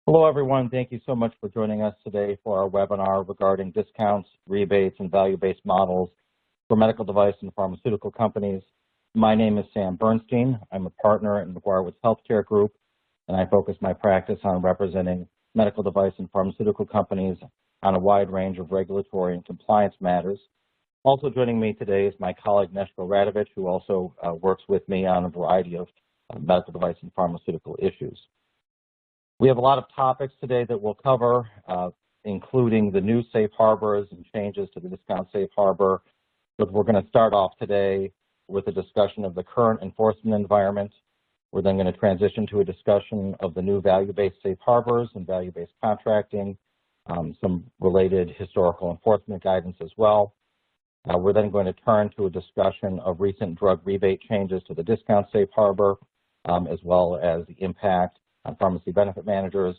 Hello, everyone. Thank you so much for joining us today for our webinar regarding discounts, rebates, and value-based models for medical device and pharmaceutical companies. My name is Sam Bernstein. I'm a partner in McGuire Healthcare Group, and I focus my practice on representing medical device and pharmaceutical companies on a wide range of regulatory and compliance matters. Also joining me today is my colleague Neshko Radovich, who also works with me on a variety of medical device and pharmaceutical issues. We have a lot of topics today that we'll cover, including the new safe harbors and changes to the discount safe harbor. But we're going to start off today with a discussion of the current enforcement environment. We're then going to transition to a discussion of the new value-based safe harbors and value-based contracting, some related historical enforcement guidance as well. We're then going to turn to a discussion of recent drug rebate changes to the discount safe harbor, as well as the impact on pharmacy benefit managers.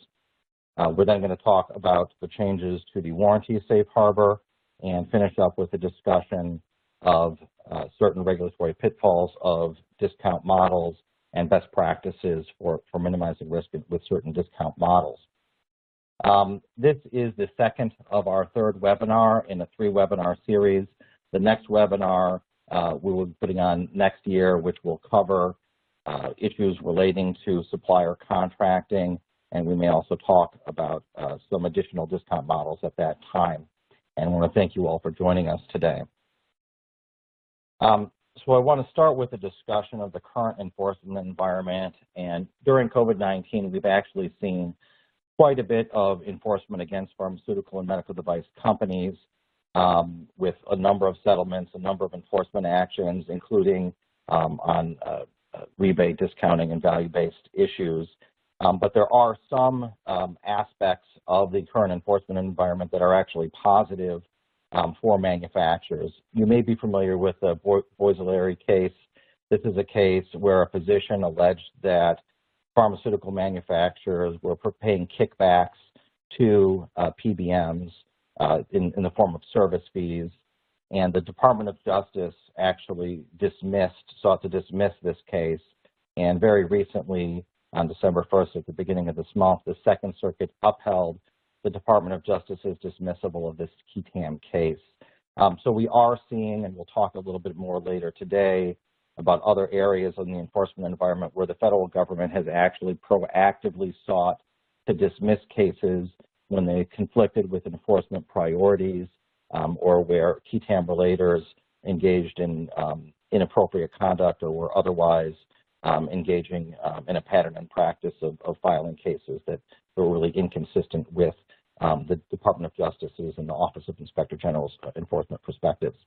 We're then going to talk about the changes to the warranty safe harbor and finish up with a discussion of certain regulatory pitfalls of discount models and best practices for minimizing risk with certain discount models. This is the second of our third webinar in a 3-webinar series. The next webinar we will be putting on next year, which will cover issues relating to supplier contracting, and we may also talk about some additional discount models at that time. And I want to thank you all for joining us today. So I want to start with a discussion of the current enforcement environment. And during COVID-19, we've actually seen quite a bit of enforcement against pharmaceutical and medical device companies with a number of settlements, a number of enforcement actions, including on rebate, discounting, and value-based issues. But there are some aspects of the current enforcement environment that are actually positive for manufacturers. You may be familiar with the Boiseleri case. This is a case where a physician alleged that pharmaceutical manufacturers were paying kickbacks to PBMs in the form of service fees. And the Department of Justice actually sought to dismiss this case. And very recently, on December 1st, at the beginning of this month, the Second Circuit upheld the Department of Justice's dismissal of this QTAM case. So we are seeing, and we'll talk a little bit more later today, about other areas in the enforcement environment where the federal government has actually proactively sought to dismiss cases when they conflicted with enforcement priorities, or where QTAM relators engaged in inappropriate conduct or were otherwise engaging in a pattern and practice of filing cases that were really inconsistent with the Department of Justice's and the Office of Inspector General's enforcement perspectives.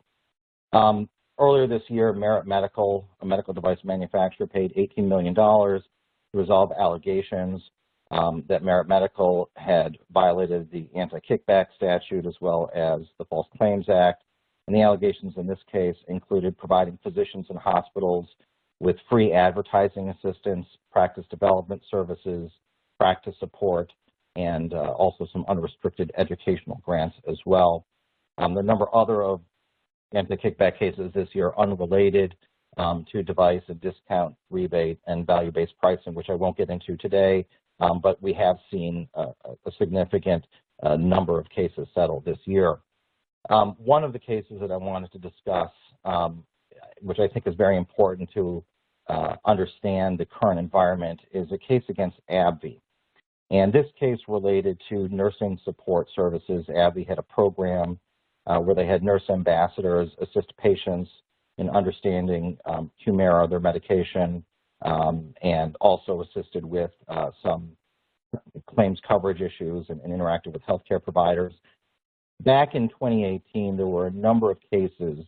Earlier this year, Merit Medical, a medical device manufacturer, paid $18 million to resolve allegations that Merit Medical had violated the Anti-Kickback Statute as well as the False Claims Act. And the allegations in this case included providing physicians and hospitals with free advertising assistance, practice development services, practice support, and also some unrestricted educational grants as well. There are a number of other anti-kickback cases this year unrelated to device and discount rebate and value-based pricing, which I won't get into today. But we have seen a significant number of cases settled this year. One of the cases that I wanted to discuss, which I think is very important to understand the current environment, is a case against AbbVie. And this case related to nursing support services. AbbVie had a program where they had nurse ambassadors assist patients in understanding Humira, their medication, and also assisted with some claims coverage issues and interacted with healthcare providers. Back in 2018, there were a number of cases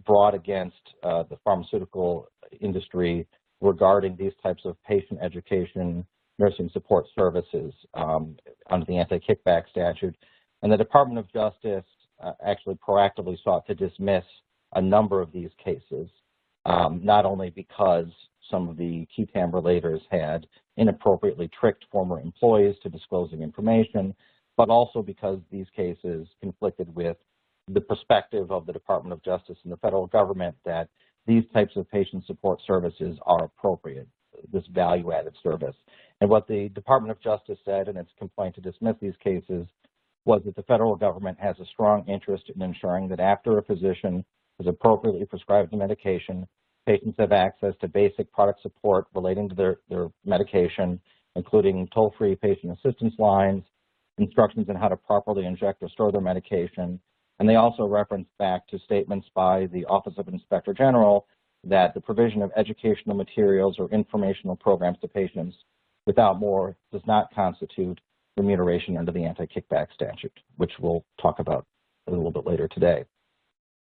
brought against the pharmaceutical industry regarding these types of patient education, nursing support services under the Anti-Kickback Statute. And the Department of Justice actually proactively sought to dismiss a number of these cases, not only because some of the QTAM relators had inappropriately tricked former employees to disclosing information, but also because these cases conflicted with the perspective of the Department of Justice and the federal government that these types of patient support services are appropriate. this value-added service. And what the Department of Justice said in its complaint to dismiss these cases was that the federal government has a strong interest in ensuring that after a physician has appropriately prescribed the medication, patients have access to basic product support relating to their medication, including toll-free patient assistance lines, instructions on how to properly inject or store their medication. And they also reference back to statements by the Office of Inspector General that the provision of educational materials or informational programs to patients without more does not constitute remuneration under the Anti-Kickback Statute, which we'll talk about a little bit later today.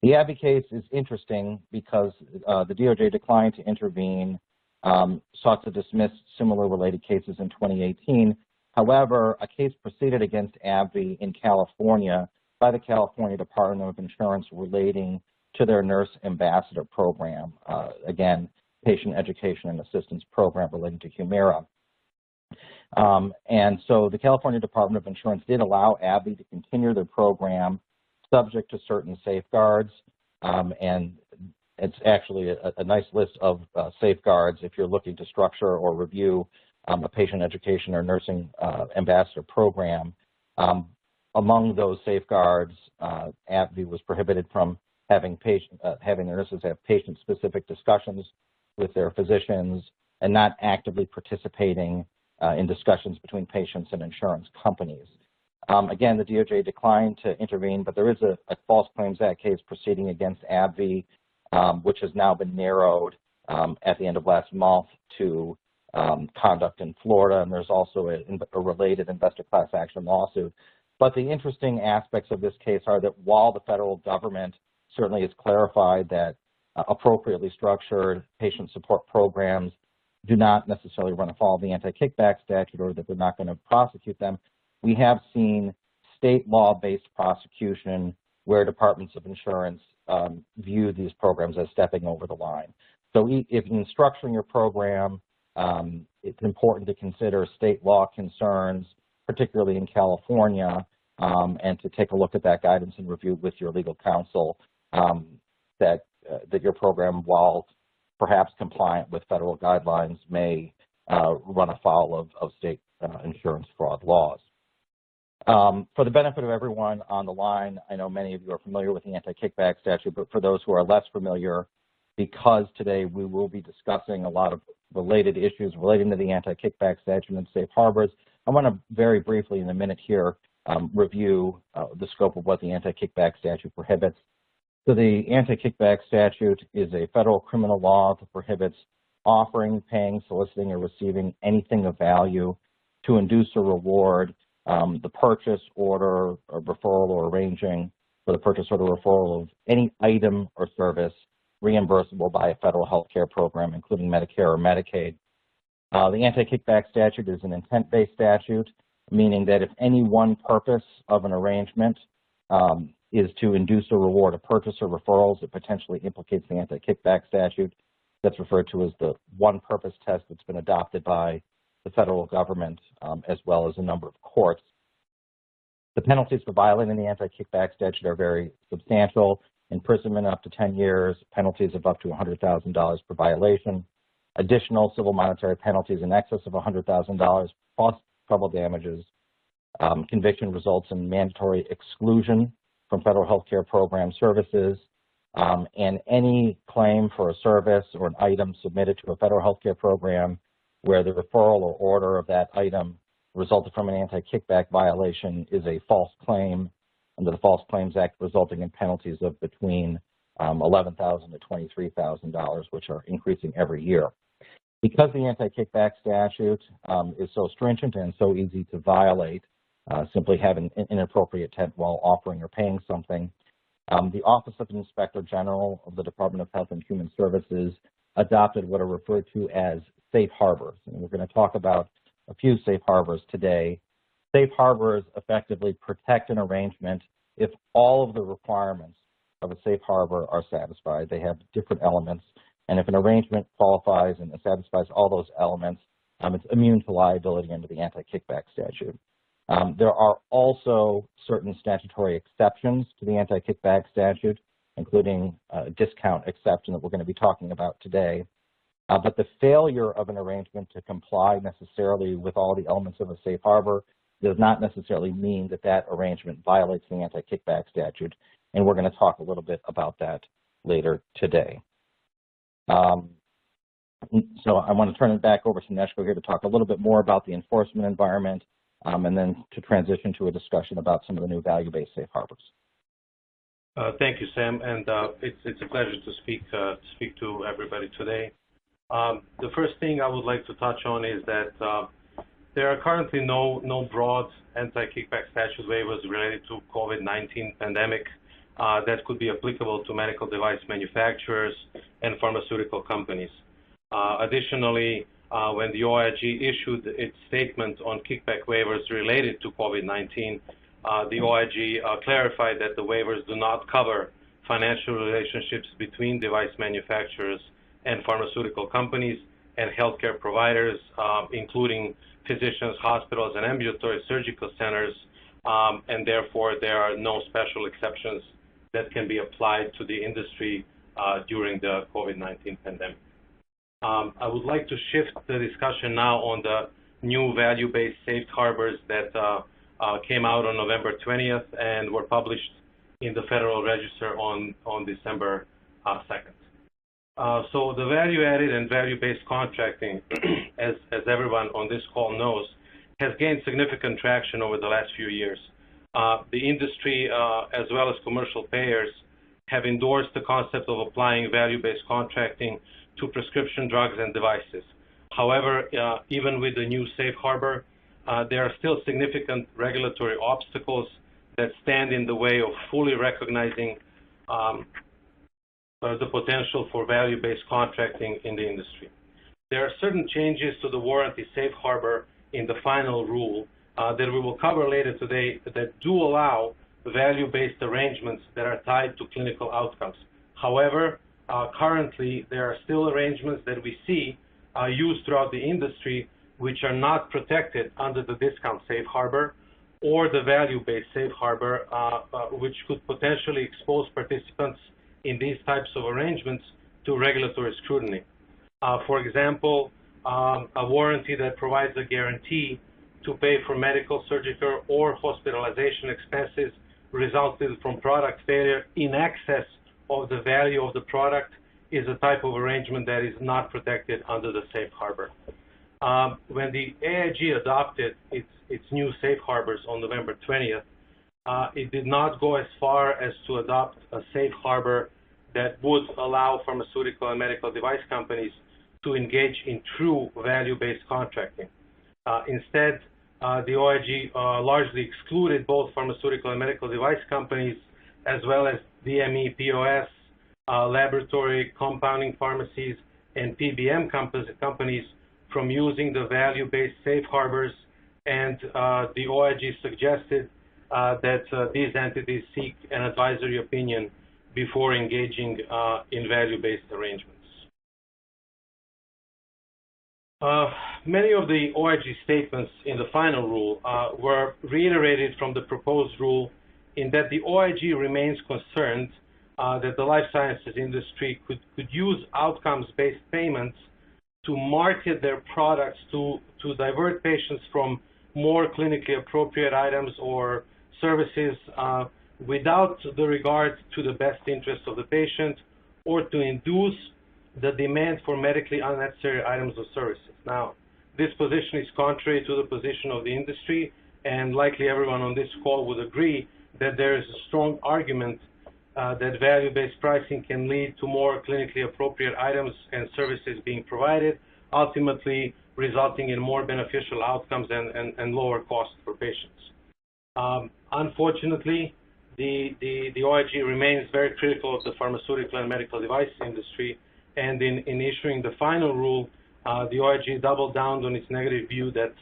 The AbbVie case is interesting because the DOJ declined to intervene, sought to dismiss similar related cases in 2018. However, a case proceeded against AbbVie in California by the California Department of Insurance relating to their nurse ambassador program, again, patient education and assistance program relating to Humira. And so the California Department of Insurance did allow AbbVie to continue their program subject to certain safeguards, and it's actually a nice list of safeguards if you're looking to structure or review a patient education or nursing ambassador program. Among those safeguards, AbbVie was prohibited from having the nurses have patient-specific discussions with their physicians and not actively participating in discussions between patients and insurance companies. Again, the DOJ declined to intervene, but there is a False Claims Act case proceeding against AbbVie, which has now been narrowed at the end of last month to conduct in Florida, and there's also a related investor class action lawsuit. But the interesting aspects of this case are that while the federal government certainly has clarified that appropriately structured patient support programs do not necessarily run afoul of the Anti-Kickback Statute or that they're not going to prosecute them, we have seen state law-based prosecution where departments of insurance view these programs as stepping over the line. So if in structuring your program, it's important to consider state law concerns, particularly in California, and to take a look at that guidance and review with your legal counsel that your program, while perhaps compliant with federal guidelines, may run afoul of state insurance fraud laws. For the benefit of everyone on the line, I know many of you are familiar with the Anti-Kickback Statute, but for those who are less familiar, because today we will be discussing a lot of related issues relating to the Anti-Kickback Statute and safe harbors, I want to very briefly in a minute here review the scope of what the Anti-Kickback Statute prohibits. So the Anti-Kickback Statute is a federal criminal law that prohibits offering, paying, soliciting, or receiving anything of value to induce or reward the purchase, order, or referral, or arranging for the purchase or the referral of any item or service reimbursable by a federal health care program, including Medicare or Medicaid. The Anti-Kickback Statute is an intent-based statute, meaning that if any one purpose of an arrangement is to induce or reward a purchase or referrals, it potentially implicates the Anti-Kickback Statute. That's referred to as the one-purpose test that's been adopted by the federal government as well as a number of courts. The penalties for violating the Anti-Kickback Statute are very substantial: imprisonment up to 10 years, penalties of up to $100,000 per violation, additional civil monetary penalties in excess of $100,000 plus trouble damages. Conviction results in mandatory exclusion from federal health care program services, and any claim for a service or an item submitted to a federal health care program where the referral or order of that item resulted from an anti-kickback violation is a false claim under the False Claims Act, resulting in penalties of between $11,000 to $23,000, which are increasing every year. Because the Anti-Kickback Statute is so stringent and so easy to violate, simply having an inappropriate intent while offering or paying something, the Office of the Inspector General of the Department of Health and Human Services adopted what are referred to as safe harbors. And we're going to talk about a few safe harbors today. Safe harbors effectively protect an arrangement if all of the requirements of a safe harbor are satisfied. They have different elements, and if an arrangement qualifies and satisfies all those elements, it's immune to liability under the Anti-Kickback Statute. There are also certain statutory exceptions to the Anti-Kickback Statute, including a discount exception that we're going to be talking about today. But the failure of an arrangement to comply necessarily with all the elements of a safe harbor does not necessarily mean that that arrangement violates the anti-kickback statute, and we're going to talk a little bit about that later today. So I want to turn it back over to Neshko here to talk a little bit more about the enforcement environment, and then to transition to a discussion about some of the new value-based safe harbors. Thank you, Sam, and it's a pleasure to speak to everybody today. The first thing I would like to touch on is that there are currently no broad anti-kickback statute waivers related to COVID-19 pandemic that could be applicable to medical device manufacturers and pharmaceutical companies. Additionally, when the OIG issued its statement on kickback waivers related to COVID-19, the OIG clarified that the waivers do not cover financial relationships between device manufacturers and pharmaceutical companies and healthcare providers, including physicians, hospitals, and ambulatory surgical centers, and therefore there are no special exceptions that can be applied to the industry during the COVID-19 pandemic. I would like to shift the discussion now on the new value-based safe harbors that came out on November 20th and were published in the Federal Register on December 2nd. So the value-added and value-based contracting, as everyone on this call knows, has gained significant traction over the last few years. The industry, as well as commercial payers, have endorsed the concept of applying value-based contracting to prescription drugs and devices. However, even with the new safe harbor, there are still significant regulatory obstacles that stand in the way of fully recognizing the potential for value-based contracting in the industry. There are certain changes to the warranty safe harbor in the final rule that we will cover later today that do allow value-based arrangements that are tied to clinical outcomes. However, currently there are still arrangements that we see used throughout the industry which are not protected under the discount safe harbor or the value-based safe harbor, which could potentially expose participants in these types of arrangements to regulatory scrutiny. For example, a warranty that provides a guarantee to pay for medical, surgical, or hospitalization expenses resulting from product failure in excess of the value of the product is a type of arrangement that is not protected under the safe harbor. When the AIG adopted its new safe harbors on November 20th, it did not go as far as to adopt a safe harbor that would allow pharmaceutical and medical device companies to engage in true value-based contracting. Instead, the OIG largely excluded both pharmaceutical and medical device companies, as well as DME, POS, laboratory, compounding pharmacies, and PBM companies from using the value-based safe harbors, and the OIG suggested that these entities seek an advisory opinion before engaging in value-based arrangements. Many of the OIG statements in the final rule were reiterated from the proposed rule, in that the OIG remains concerned that the life sciences industry could use outcomes-based payments to market their products to divert patients from more clinically appropriate items or services without the regard to the best interest of the patient, or to induce the demand for medically unnecessary items or services. Now, this position is contrary to the position of the industry, and likely everyone on this call would agree that there is a strong argument that value-based pricing can lead to more clinically appropriate items and services being provided, ultimately resulting in more beneficial outcomes and lower costs for patients. Unfortunately, the OIG remains very critical of the pharmaceutical and medical device industry, and in issuing the final rule, the OIG doubled down on its negative view that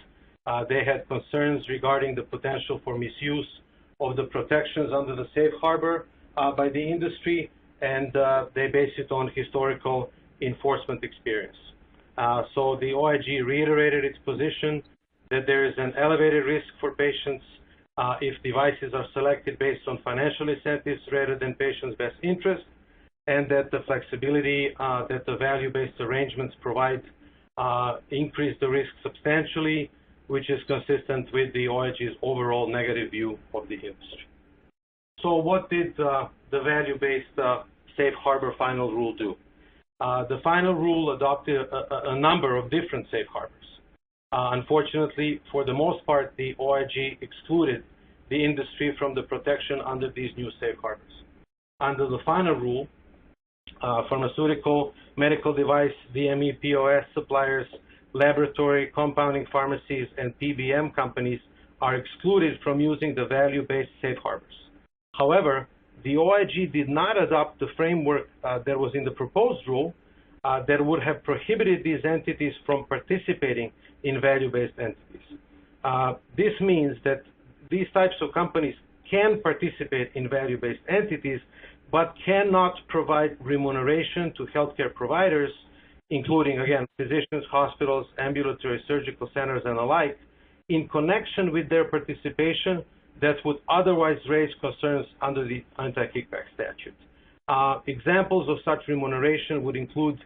they had concerns regarding the potential for misuse of the protections under the safe harbor by the industry, and they base it on historical enforcement experience. So the OIG reiterated its position that there is an elevated risk for patients if devices are selected based on financial incentives rather than patients' best interest, and that the flexibility that the value-based arrangements provide increase the risk substantially, which is consistent with the OIG's overall negative view of the industry. So what did the value-based safe harbor final rule do? The final rule adopted a number of different safe harbors. Unfortunately, for the most part, the OIG excluded the industry from the protection under these new safe harbors. Under the final rule, pharmaceutical, medical device, DME, POS suppliers, laboratory, compounding pharmacies, and PBM companies are excluded from using the value-based safe harbors. However, the OIG did not adopt the framework that was in the proposed rule that would have prohibited these entities from participating in value-based entities. This means that these types of companies can participate in value-based entities, but cannot provide remuneration to healthcare providers, including, again, physicians, hospitals, ambulatory surgical centers, and the like, in connection with their participation that would otherwise raise concerns under the Anti-Kickback Statute. Examples of such remuneration would include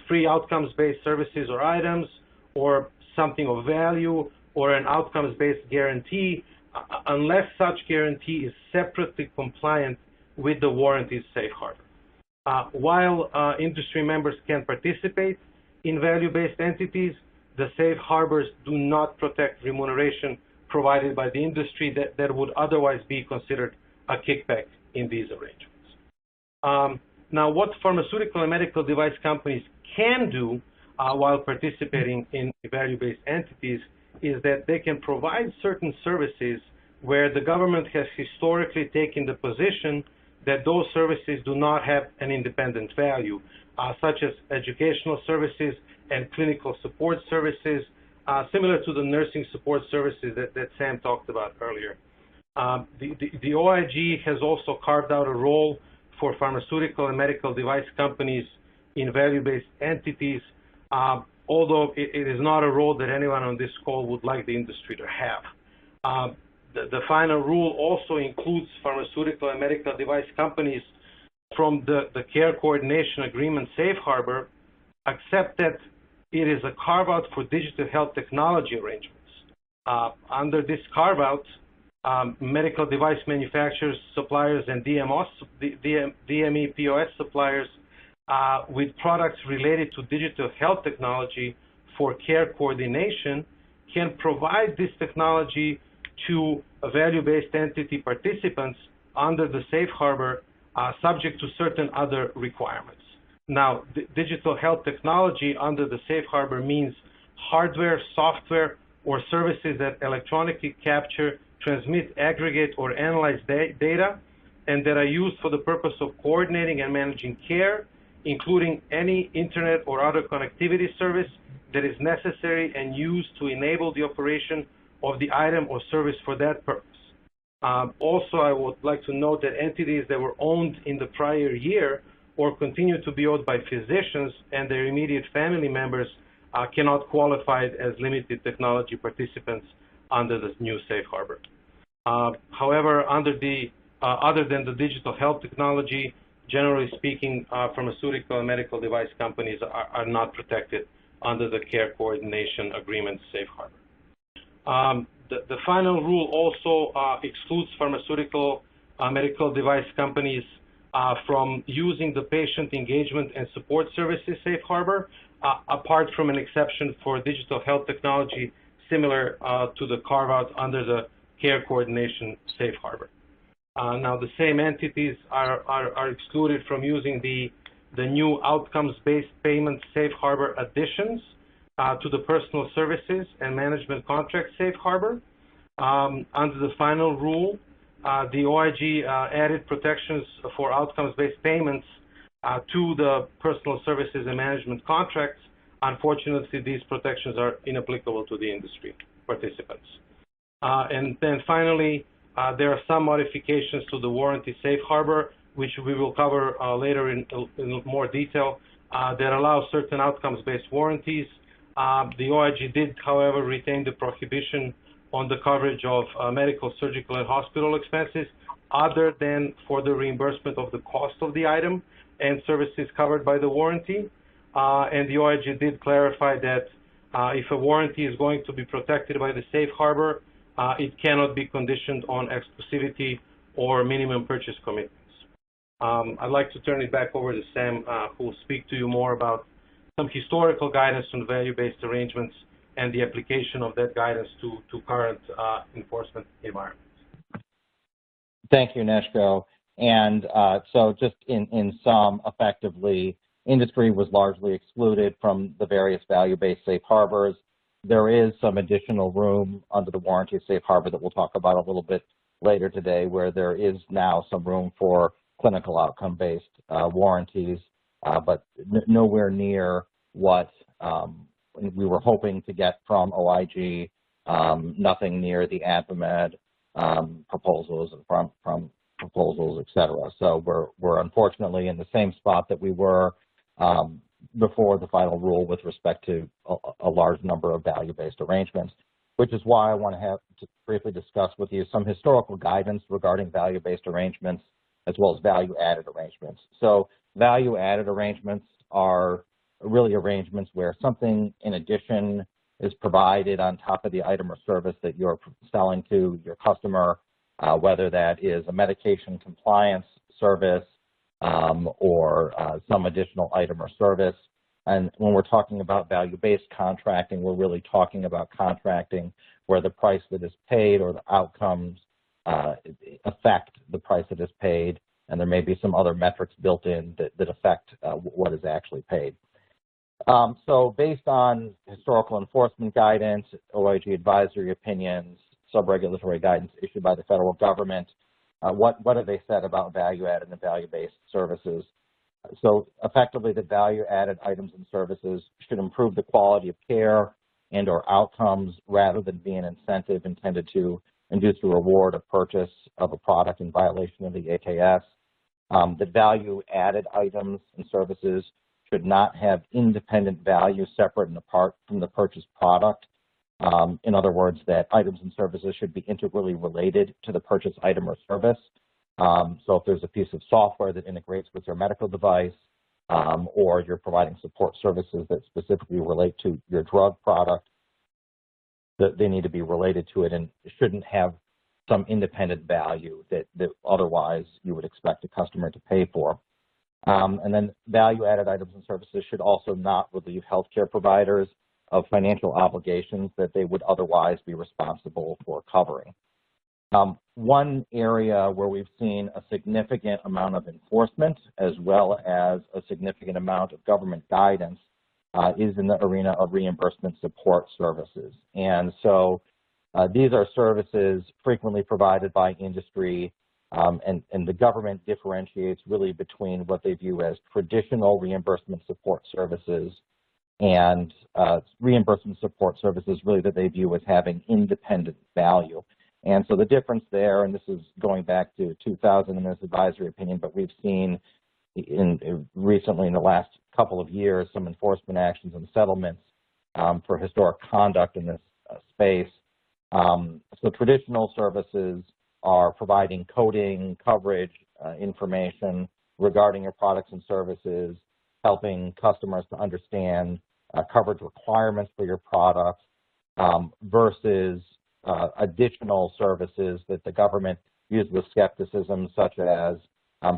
free outcomes-based services or items, or something of value, or an outcomes-based guarantee, unless such guarantee is separately compliant with the warranties safe harbor. While industry members can participate in value-based entities, the safe harbors do not protect remuneration provided by the industry that would otherwise be considered a kickback in these arrangements. Now, what pharmaceutical and medical device companies can do while participating in value-based entities is that they can provide certain services where the government has historically taken the position that those services do not have an independent value, such as educational services and clinical support services, similar to the nursing support services that Sam talked about earlier. The OIG has also carved out a role for pharmaceutical and medical device companies in value-based entities, although it is not a role that anyone on this call would like the industry to have. The final rule also includes pharmaceutical and medical device companies from the Care Coordination Agreement safe harbor, except that it is a carve-out for digital health technology arrangements. Under this carve-out, medical device manufacturers, suppliers, and DME POS suppliers with products related to digital health technology for care coordination can provide this technology to value-based entity participants under the safe harbor, subject to certain other requirements. Now, digital health technology under the safe harbor means hardware, software, or services that electronically capture, transmit, aggregate, or analyze data, and that are used for the purpose of coordinating and managing care, including any internet or other connectivity service that is necessary and used to enable the operation of the item or service for that purpose. Also, I would like to note that entities that were owned in the prior year or continue to be owned by physicians and their immediate family members cannot qualify as limited technology participants under the new safe harbor. However, other than the digital health technology, generally speaking, pharmaceutical and medical device companies are not protected under the Care Coordination Agreement safe harbor. The final rule also excludes pharmaceutical medical device companies from using the patient engagement and support services safe harbor, apart from an exception for digital health technology similar to the carve-out under the Care Coordination safe harbor. Now, the same entities are excluded from using the new outcomes-based payment safe harbor additions to the personal services and management contract safe harbor. Under the final rule, the OIG added protections for outcomes-based payments to the personal services and management contracts. Unfortunately, these protections are inapplicable to the industry participants. And then finally, there are some modifications to the warranty safe harbor, which we will cover later in more detail, that allow certain outcomes-based warranties. The OIG did, however, retain the prohibition on the coverage of medical, surgical, and hospital expenses other than for the reimbursement of the cost of the item, and services covered by the warranty. And the OIG did clarify that if a warranty is going to be protected by the safe harbor, it cannot be conditioned on exclusivity or minimum purchase commitments. I'd like to turn it back over to Sam, who will speak to you more about some historical guidance on value-based arrangements and the application of that guidance to current enforcement environments. Thank you, Neshko. And so just in sum, effectively, industry was largely excluded from the various value-based safe harbors. There is some additional room under the warranty safe harbor that we'll talk about a little bit later today, where there is now some room for clinical outcome-based warranties, but nowhere near what we were hoping to get from OIG, nothing near the AdvaMed proposals and from proposals, et cetera. So we're unfortunately in the same spot that we were before the final rule with respect to a large number of value-based arrangements, which is why I want to briefly discuss with you some historical guidance regarding value-based arrangements as well as value-added arrangements. So value-added arrangements are really arrangements where something in addition is provided on top of the item or service that you're selling to your customer, whether that is a medication compliance service or some additional item or service. And when we're talking about value-based contracting, we're really talking about contracting where the price that is paid or the outcomes affect the price that is paid, and there may be some other metrics built in that affect what is actually paid. So based on historical enforcement guidance, OIG advisory opinions, sub-regulatory guidance issued by the federal government, what have they said about value-added and value-based services? So effectively, the value-added items and services should improve the quality of care and or outcomes rather than be an incentive intended to induce a reward of purchase of a product in violation of the AKS. The value-added items and services should not have independent value separate and apart from the purchased product. In other words, that items and services should be integrally related to the purchased item or service. So if there's a piece of software that integrates with your medical device, or you're providing support services that specifically relate to your drug product, that they need to be related to it and shouldn't have some independent value that otherwise you would expect a customer to pay for. And then value-added items and services should also not relieve healthcare providers of financial obligations that they would otherwise be responsible for covering. One area where we've seen a significant amount of enforcement as well as a significant amount of government guidance is in the arena of reimbursement support services. And so these are services frequently provided by industry, and the government differentiates really between what they view as traditional reimbursement support services and reimbursement support services really that they view as having independent value. And so the difference there, and this is going back to 2000 in this advisory opinion, but we've seen recently in the last couple of years some enforcement actions and settlements for historic conduct in this space. So traditional services are providing coding, coverage, information regarding your products and services, helping customers to understand coverage requirements for your products versus additional services that the government views with skepticism, such as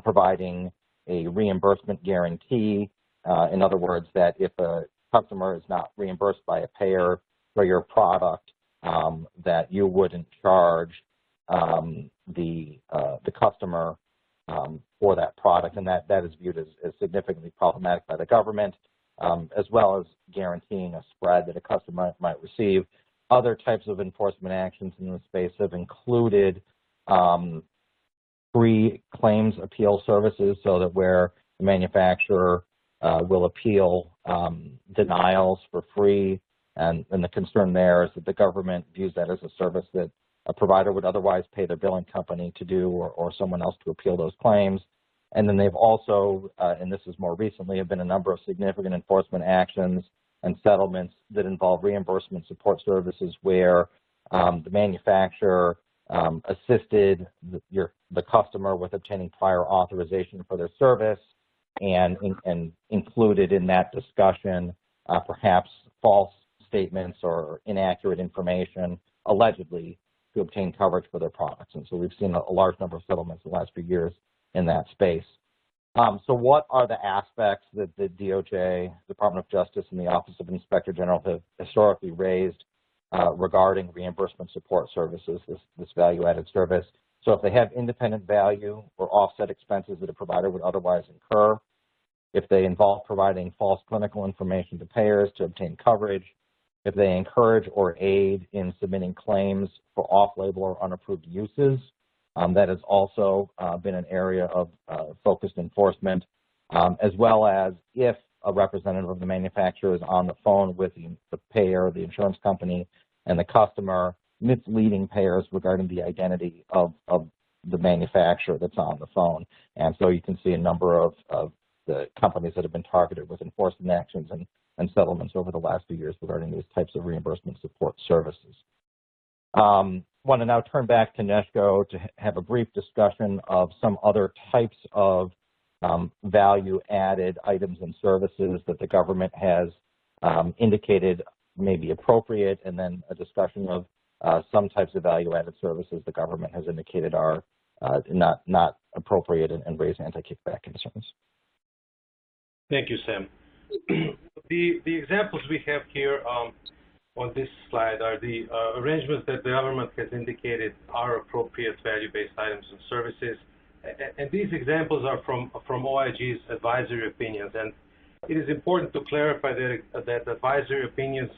providing a reimbursement guarantee. In other words, that if a customer is not reimbursed by a payer for your product, that you wouldn't charge the customer for that product, and that is viewed as significantly problematic by the government, as well as guaranteeing a spread that a customer might receive. Other types of enforcement actions in the space have included free claims appeal services, so that where the manufacturer will appeal denials for free, and the concern there is that the government views that as a service that a provider would otherwise pay their billing company to do, or someone else to appeal those claims. And then they've also, and this is more recently, have been a number of significant enforcement actions and settlements that involve reimbursement support services where the manufacturer assisted the customer with obtaining prior authorization for their service, and included in that discussion perhaps false statements or inaccurate information, allegedly, to obtain coverage for their products. And so we've seen a large number of settlements in the last few years in that space. So what are the aspects that the DOJ, Department of Justice, and the Office of Inspector General have historically raised regarding reimbursement support services, this value-added service? So if they have independent value or offset expenses that a provider would otherwise incur, if they involve providing false clinical information to payers to obtain coverage, if they encourage or aid in submitting claims for off-label or unapproved uses, that has also been an area of focused enforcement, as well as if a representative of the manufacturer is on the phone with the payer, the insurance company, and the customer, misleading payers regarding the identity of the manufacturer that's on the phone. And so you can see a number of the companies that have been targeted with enforcement actions and settlements over the last few years regarding these types of reimbursement support services. I want to now turn back to Neshko to have a brief discussion of some other types of value-added items and services that the government has indicated may be appropriate, and then a discussion of some types of value-added services the government has indicated are not appropriate and raise anti-kickback concerns. Thank you, Sam. The examples we have here on this slide are the arrangements that the government has indicated are appropriate value-based items and services. And these examples are from OIG's advisory opinions. And it is important to clarify that advisory opinions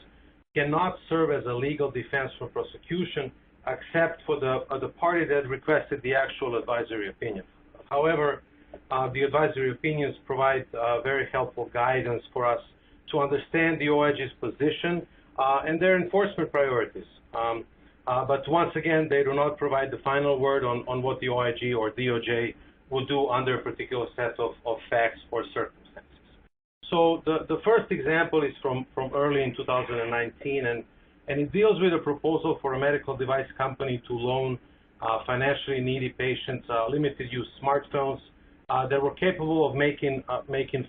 cannot serve as a legal defense for prosecution except for the party that requested the actual advisory opinion. However, the advisory opinions provide very helpful guidance for us to understand the OIG's position and their enforcement priorities. But once again, they do not provide the final word on what the OIG or DOJ will do under a particular set of facts or circumstances. So the first example is from early in 2019, and it deals with a proposal for a medical device company to loan financially needy patients limited-use smartphones that were capable of making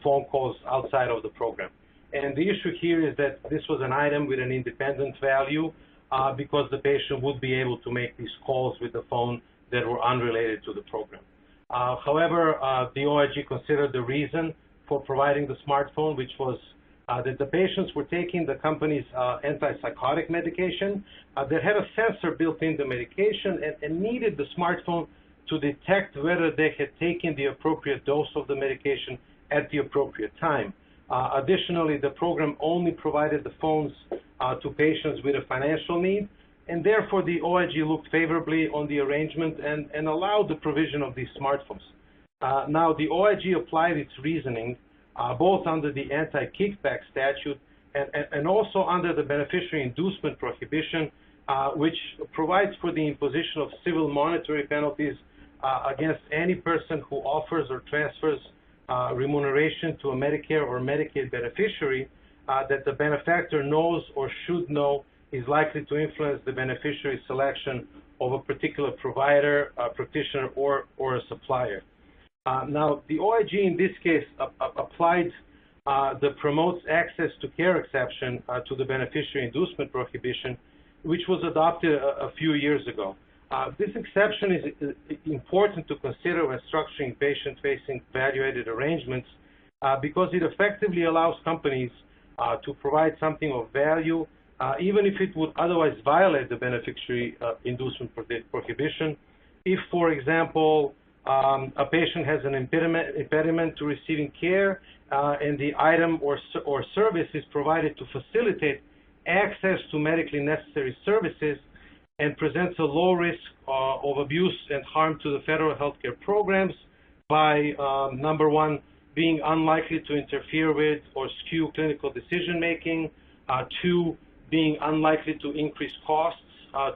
phone calls outside of the program. And the issue here is that this was an item with an independent value because the patient would be able to make these calls with the phone that were unrelated to the program. However, the OIG considered the reason for providing the smartphone, which was that the patients were taking the company's antipsychotic medication that had a sensor built in the medication and needed the smartphone to detect whether they had taken the appropriate dose of the medication at the appropriate time. Additionally, the program only provided the phones to patients with a financial need, and therefore the OIG looked favorably on the arrangement and allowed the provision of these smartphones. Now, the OIG applied its reasoning both under the Anti-Kickback Statute and also under the Beneficiary Inducement Prohibition, which provides for the imposition of civil monetary penalties against any person who offers or transfers remuneration to a Medicare or Medicaid beneficiary that the benefactor knows or should know is likely to influence the beneficiary's selection of a particular provider, practitioner, or a supplier. Now, the OIG in this case applied the promotes access to care exception to the beneficiary inducement prohibition, which was adopted a few years ago. This exception is important to consider when structuring patient-facing value-added arrangements because it effectively allows companies to provide something of value, even if it would otherwise violate the beneficiary inducement prohibition. If, for example, a patient has an impediment to receiving care and the item or service is provided to facilitate access to medically necessary services and presents a low risk of abuse and harm to the federal healthcare programs by, number one, being unlikely to interfere with or skew clinical decision-making, two, being unlikely to increase costs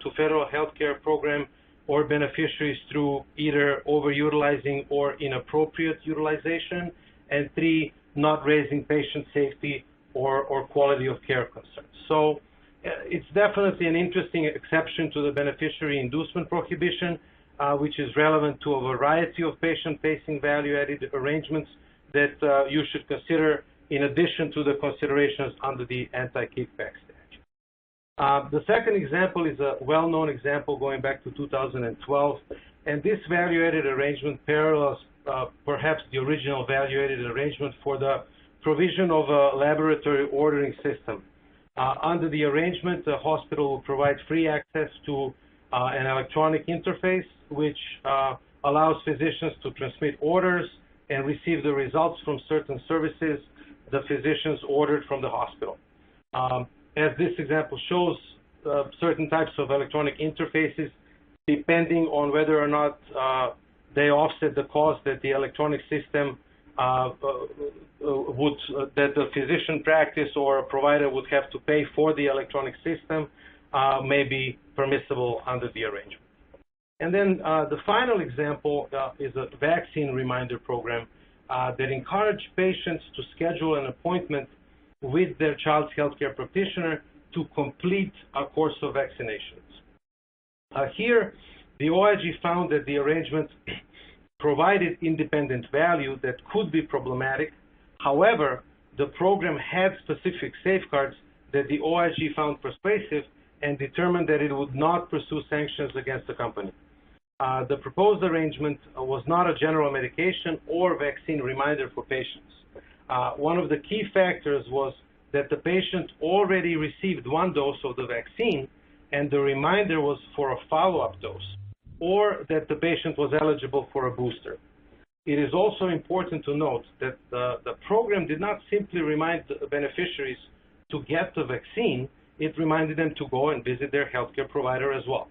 to federal healthcare program or beneficiaries through either overutilizing or inappropriate utilization, and three, not raising patient safety or quality of care concerns. So it's definitely an interesting exception to the beneficiary inducement prohibition, which is relevant to a variety of patient-facing value-added arrangements, that you should consider in addition to the considerations under the Anti-Kickback Statute. The second example is a well-known example going back to 2012, and this value-added arrangement parallels perhaps the original value-added arrangement for the provision of a laboratory ordering system. Under the arrangement, the hospital will provide free access to an electronic interface which allows physicians to transmit orders and receive the results from certain services the physicians ordered from the hospital. As this example shows, certain types of electronic interfaces, depending on whether or not they offset the cost that the electronic system that the physician practice or a provider would have to pay for the electronic system, may be permissible under the arrangement. And then the final example is a vaccine reminder program that encourages patients to schedule an appointment with their child's healthcare practitioner to complete a course of vaccinations. Here, the OIG found that the arrangement provided independent value that could be problematic. However, the program had specific safeguards that the OIG found persuasive and determined that it would not pursue sanctions against the company. The proposed arrangement was not a general medication or vaccine reminder for patients. One of the key factors was that the patient already received one dose of the vaccine and the reminder was for a follow-up dose, or that the patient was eligible for a booster. It is also important to note that the program did not simply remind the beneficiaries to get the vaccine, it reminded them to go and visit their healthcare provider as well.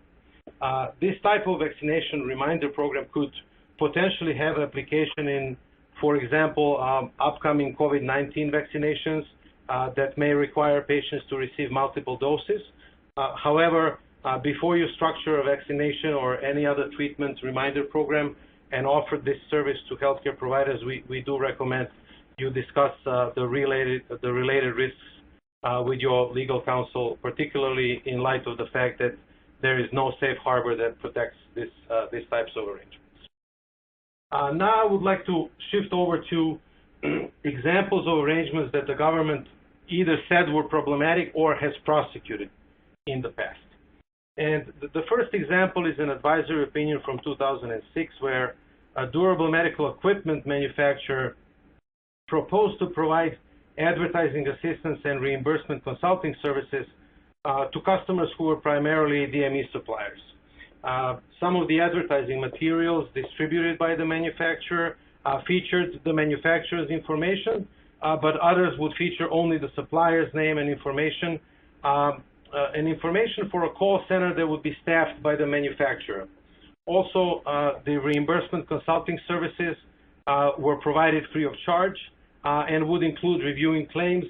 This type of vaccination reminder program could potentially have application in, for example, upcoming COVID-19 vaccinations that may require patients to receive multiple doses. However, before you structure a vaccination or any other treatment reminder program and offer this service to healthcare providers, we do recommend you discuss the related risks with your legal counsel, particularly in light of the fact that there is no safe harbor that protects these types of arrangements. Now I would like to shift over to examples of arrangements that the government either said were problematic or has prosecuted in the past. And the first example is an advisory opinion from 2006 where a durable medical equipment manufacturer proposed to provide advertising assistance and reimbursement consulting services to customers who were primarily DME suppliers. Some of the advertising materials distributed by the manufacturer featured the manufacturer's information, but others would feature only the supplier's name and information for a call center that would be staffed by the manufacturer. Also, the reimbursement consulting services were provided free of charge and would include reviewing claims,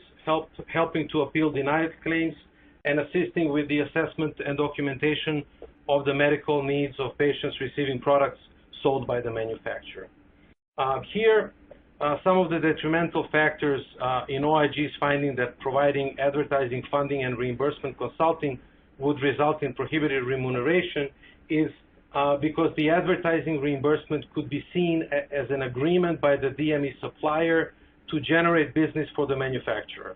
helping to appeal denied claims, and assisting with the assessment and documentation of the medical needs of patients receiving products sold by the manufacturer. Here, some of the detrimental factors in OIG's finding that providing advertising funding and reimbursement consulting would result in prohibited remuneration is because the advertising reimbursement could be seen as an agreement by the DME supplier to generate business for the manufacturer.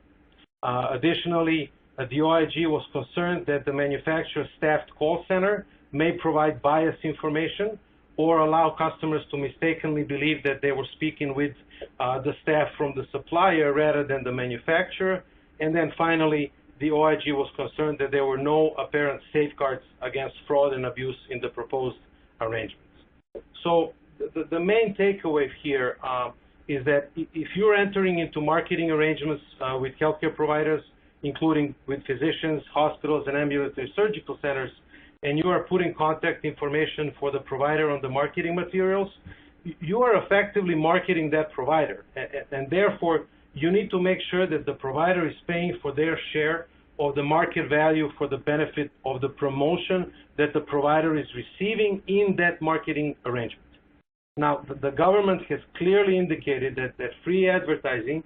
Additionally, the OIG was concerned that the manufacturer's staffed call center may provide biased information or allow customers to mistakenly believe that they were speaking with the staff from the supplier rather than the manufacturer. And then finally, the OIG was concerned that there were no apparent safeguards against fraud and abuse in the proposed arrangements. So the main takeaway here is that if you're entering into marketing arrangements with healthcare providers, including with physicians, hospitals, and ambulatory surgical centers, and you are putting contact information for the provider on the marketing materials, you are effectively marketing that provider. And therefore, you need to make sure that the provider is paying for their share of the market value for the benefit of the promotion that the provider is receiving in that marketing arrangement. Now, the government has clearly indicated that free advertising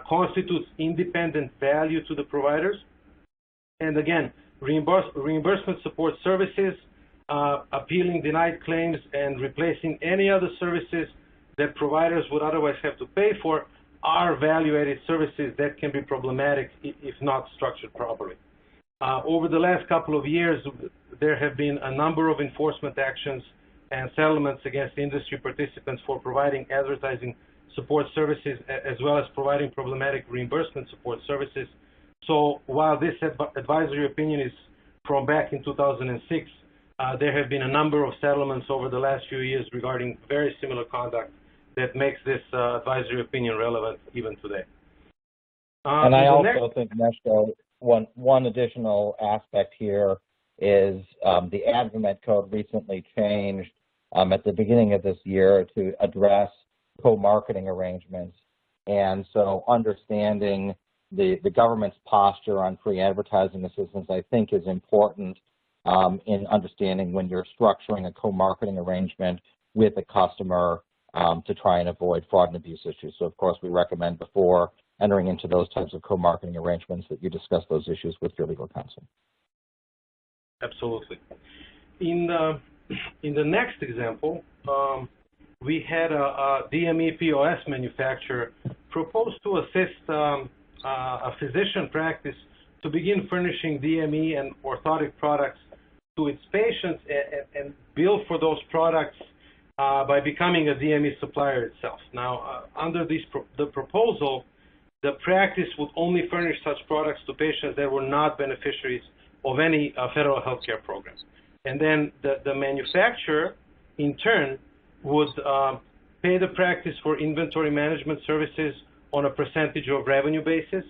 constitutes independent value to the providers. And again, reimbursement support services, appealing denied claims, and replacing any other services that providers would otherwise have to pay for are value-added services that can be problematic if not structured properly. Over the last couple of years, there have been a number of enforcement actions and settlements against industry participants for providing advertising support services, as well as providing problematic reimbursement support services. So while this advisory opinion is from back in 2006, there have been a number of settlements over the last few years regarding very similar conduct that makes this advisory opinion relevant even today. And I also think, Neshko, one additional aspect here is the Advocate Code recently changed at the beginning of this year to address co-marketing arrangements. And so understanding the government's posture on free advertising assistance, I think, is important in understanding when you're structuring a co-marketing arrangement with a customer to try and avoid fraud and abuse issues. So, of course, we recommend before entering into those types of co-marketing arrangements that you discuss those issues with your legal counsel. Absolutely. In the next example, we had a DME POS manufacturer propose to assist a physician practice to begin furnishing DME and orthotic products to its patients and bill for those products by becoming a DME supplier itself. Now, under the proposal, the practice would only furnish such products to patients that were not beneficiaries of any federal health care program. And then the manufacturer, in turn, would pay the practice for inventory management services on a percentage of revenue basis,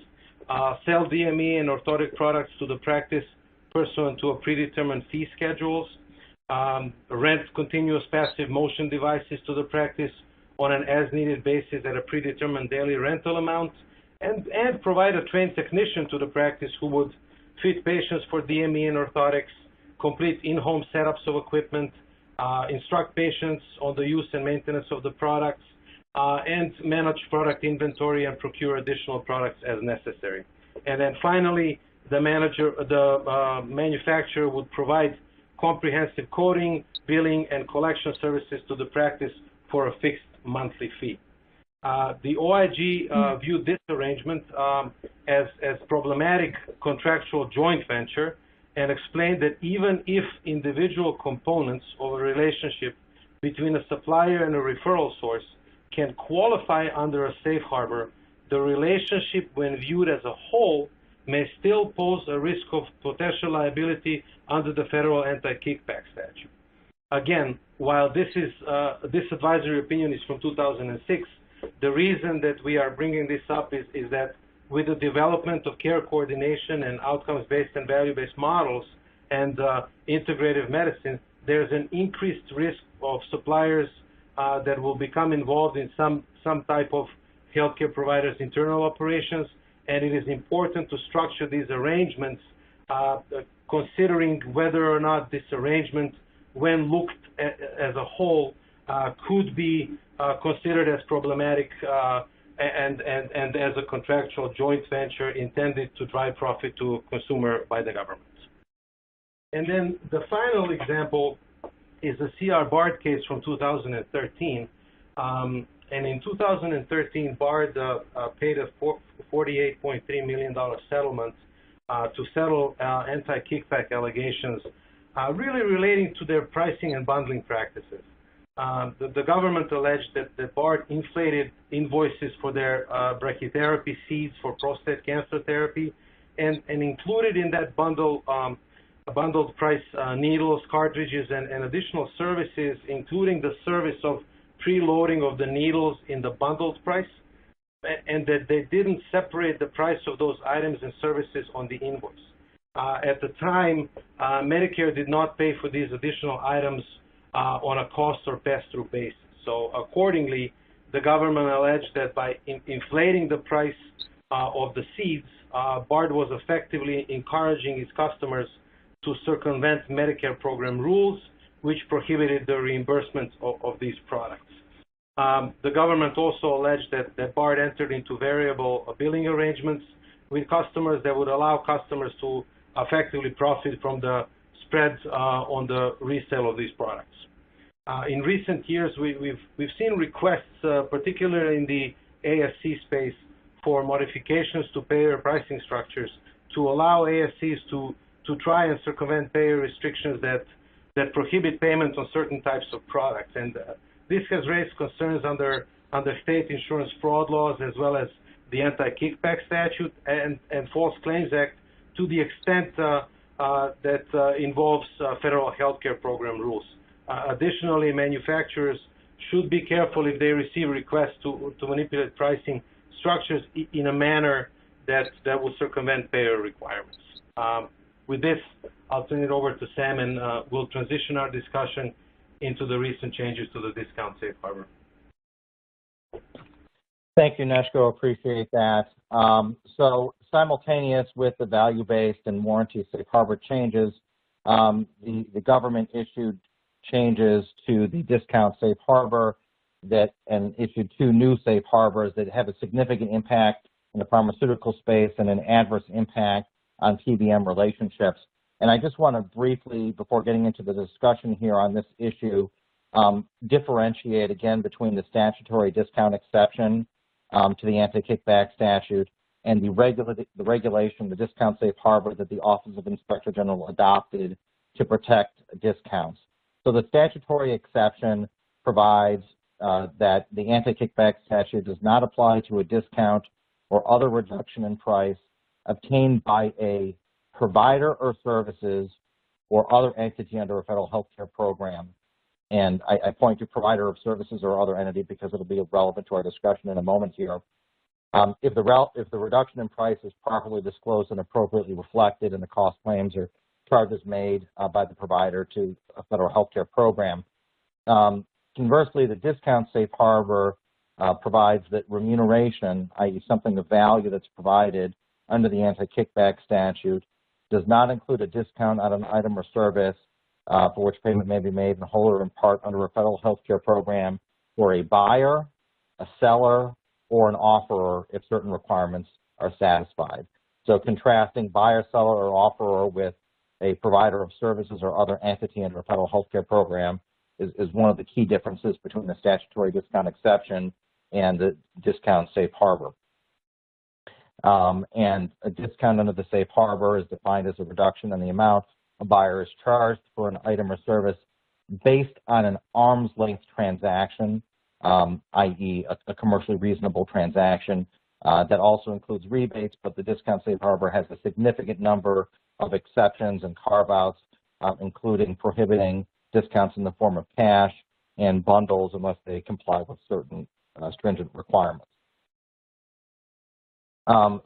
sell DME and orthotic products to the practice pursuant to a predetermined fee schedules, rent continuous passive motion devices to the practice on an as-needed basis at a predetermined daily rental amount, and provide a trained technician to the practice who would treat patients for DME and orthotics, complete in-home setups of equipment, instruct patients on the use and maintenance of the products, and manage product inventory and procure additional products as necessary. And then finally, the manufacturer would provide comprehensive coding, billing, and collection services to the practice for a fixed monthly fee. The OIG viewed this arrangement as problematic contractual joint venture and explained that even if individual components of a relationship between a supplier and a referral source can qualify under a safe harbor, the relationship, when viewed as a whole, may still pose a risk of potential liability under the federal Anti-Kickback Statute. Again, while this advisory opinion is from 2006, the reason that we are bringing this up is that with the development of care coordination and outcomes-based and value-based models and integrative medicine, there's an increased risk of suppliers that will become involved in some type of healthcare providers' internal operations, and it is important to structure these arrangements considering whether or not this arrangement, when looked at as a whole, could be considered as problematic and as a contractual joint venture intended to drive profit to consumer by the government. And then the final example is the CR Bard case from 2013. And in 2013, Bard paid a $48.3 million settlement to settle anti-kickback allegations really relating to their pricing and bundling practices. The government alleged that Bard inflated invoices for their brachytherapy seeds for prostate cancer therapy and included in that bundle bundled price needles, cartridges, and additional services, including the service of preloading of the needles in the bundled price, and that they didn't separate the price of those items and services on the invoice. At the time, Medicare did not pay for these additional items on a cost or pass-through basis. So accordingly, the government alleged that by inflating the price of the seeds, Bard was effectively encouraging its customers to circumvent Medicare program rules, which prohibited the reimbursement of these products. The government also alleged that Bard entered into variable billing arrangements with customers that would allow customers to effectively profit from the spreads on the resale of these products. In recent years, we've seen requests, particularly in the ASC space, for modifications to payer pricing structures to allow ASCs to try and circumvent payer restrictions that prohibit payment on certain types of products. And this has raised concerns under state insurance fraud laws, as well as the Anti-Kickback Statute and False Claims Act, to the extent that involves federal healthcare program rules. Additionally, manufacturers should be careful if they receive requests to manipulate pricing structures in a manner that will circumvent payer requirements. With this, I'll turn it over to Sam, and we'll transition our discussion into the recent changes to the discount safe harbor. Thank you, Neshko. Appreciate that. So simultaneous with the value-based and warranty safe harbor changes, the government issued changes to the discount safe harbor and issued 2 new safe harbors that have a significant impact in the pharmaceutical space and an adverse impact on PBM relationships. And I just want to briefly, before getting into the discussion here on this issue, differentiate again between the statutory discount exception to the Anti-Kickback Statute and the regulation, the discount safe harbor that the Office of Inspector General adopted to protect discounts. So the statutory exception provides that the Anti-Kickback Statute does not apply to a discount or other reduction in price obtained by a provider or services or other entity under a federal health care program. And I point to provider of services or other entity because it'll be relevant to our discussion in a moment here. If the reduction in price is properly disclosed and appropriately reflected in the cost claims or charges made by the provider to a federal health care program. Conversely, the discount safe harbor provides that remuneration, i.e. something of value that's provided under the Anti-Kickback Statute, does not include a discount on an item or service for which payment may be made in whole or in part under a federal health care program for a buyer, a seller, or an offerer if certain requirements are satisfied. So contrasting buyer, seller, or offerer with a provider of services or other entity under a federal health care program is one of the key differences between the statutory discount exception and the discount safe harbor. And a discount under the safe harbor is defined as a reduction in the amount a buyer is charged for an item or service based on an arm's length transaction, i.e. a commercially reasonable transaction. That also includes rebates, but the discount safe harbor has a significant number of exceptions and carve-outs, including prohibiting discounts in the form of cash and bundles unless they comply with certain stringent requirements.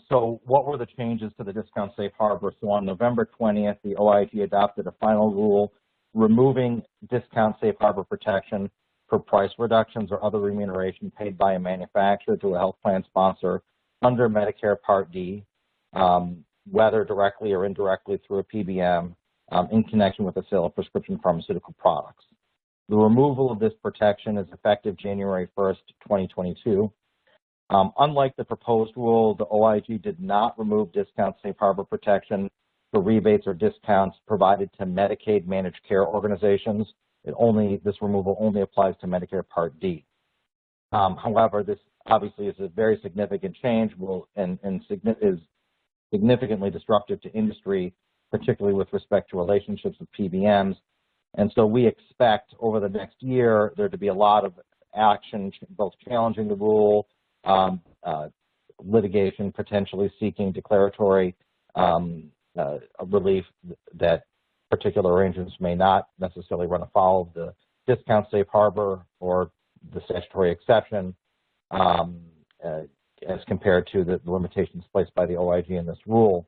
So what were the changes to the discount safe harbor? So on November 20th, the OIG adopted a final rule removing discount safe harbor protection for price reductions or other remuneration paid by a manufacturer to a health plan sponsor under Medicare Part D, whether directly or indirectly through a PBM in connection with the sale of prescription pharmaceutical products. The removal of this protection is effective January 1st, 2022. Unlike the proposed rule, the OIG did not remove discount safe harbor protection for rebates or discounts provided to Medicaid managed care organizations. This removal only applies to Medicare Part D. However, this obviously is a very significant change and is significantly disruptive to industry, particularly with respect to relationships with PBMs. And so we expect over the next year there to be a lot of action, both challenging the rule, litigation, potentially seeking declaratory relief that particular arrangements may not necessarily run afoul of the discount safe harbor or the statutory exception as compared to the limitations placed by the OIG in this rule.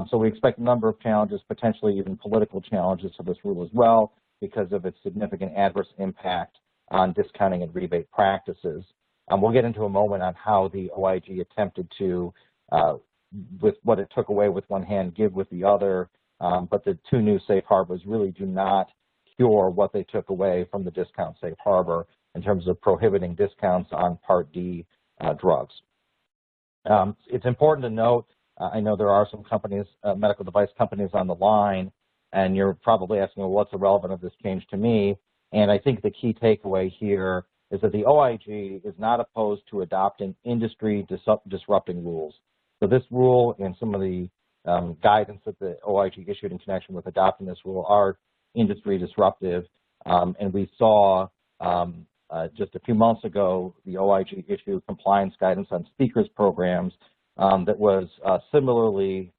So we expect a number of challenges, potentially even political challenges to this rule as well because of its significant adverse impact on discounting and rebate practices. We'll get into a moment on how the OIG attempted to, with what it took away with one hand, give with the other, but the 2 new safe harbors really do not cure what they took away from the discount safe harbor in terms of prohibiting discounts on Part D drugs. It's important to note, I know there are some companies, medical device companies on the line, and you're probably asking, well, what's the relevance of this change to me? And I think the key takeaway here is that the OIG is not opposed to adopting industry disrupting rules. So this rule and some of the guidance that the OIG issued in connection with adopting this rule are industry disruptive. And we saw just a few months ago, the OIG issued compliance guidance on speakers programs that was similarly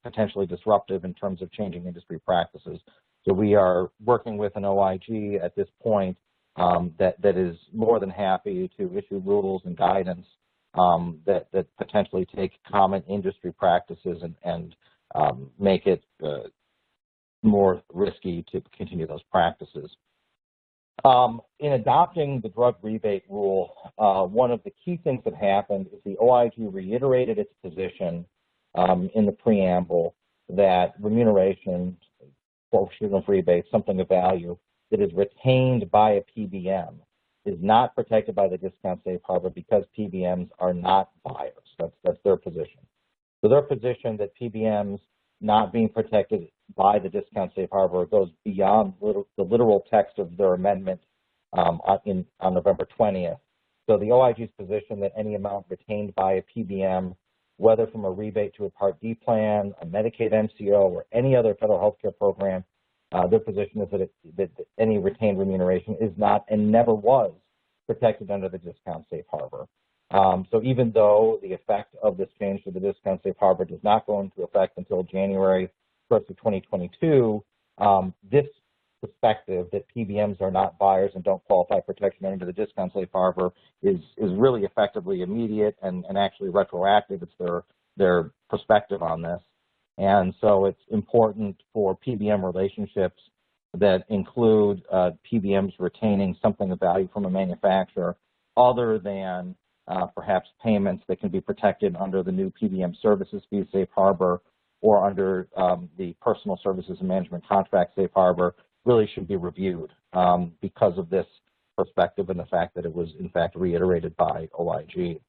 potentially disruptive in terms of changing industry practices. So we are working with an OIG at this point that is more than happy to issue rules and guidance that potentially take common industry practices and make it more risky to continue those practices. In adopting the drug rebate rule, one of the key things that happened is the OIG reiterated its position in the preamble that remuneration, portion of rebates, something of value, that is retained by a PBM is not protected by the discount safe harbor because PBMs are not buyers. That's their position. So their position that PBMs not being protected by the discount safe harbor goes beyond the literal text of their amendment on November 20th. So the OIG's position that any amount retained by a PBM, whether from a rebate to a Part D plan, a Medicaid MCO, or any other federal health care program, their position is that any retained remuneration is not and never was protected under the discount safe harbor. So even though the effect of this change to the discount safe harbor does not go into effect until January 1st of 2022, this perspective that PBMs are not buyers and don't qualify protection under the discount safe harbor is really effectively immediate and actually retroactive. It's their perspective on this. And so it's important for PBM relationships that include PBMs retaining something of value from a manufacturer other than perhaps payments that can be protected under the new PBM services fee safe harbor or under the personal services and management contract safe harbor really should be reviewed because of this perspective and the fact that it was in fact reiterated by OIG.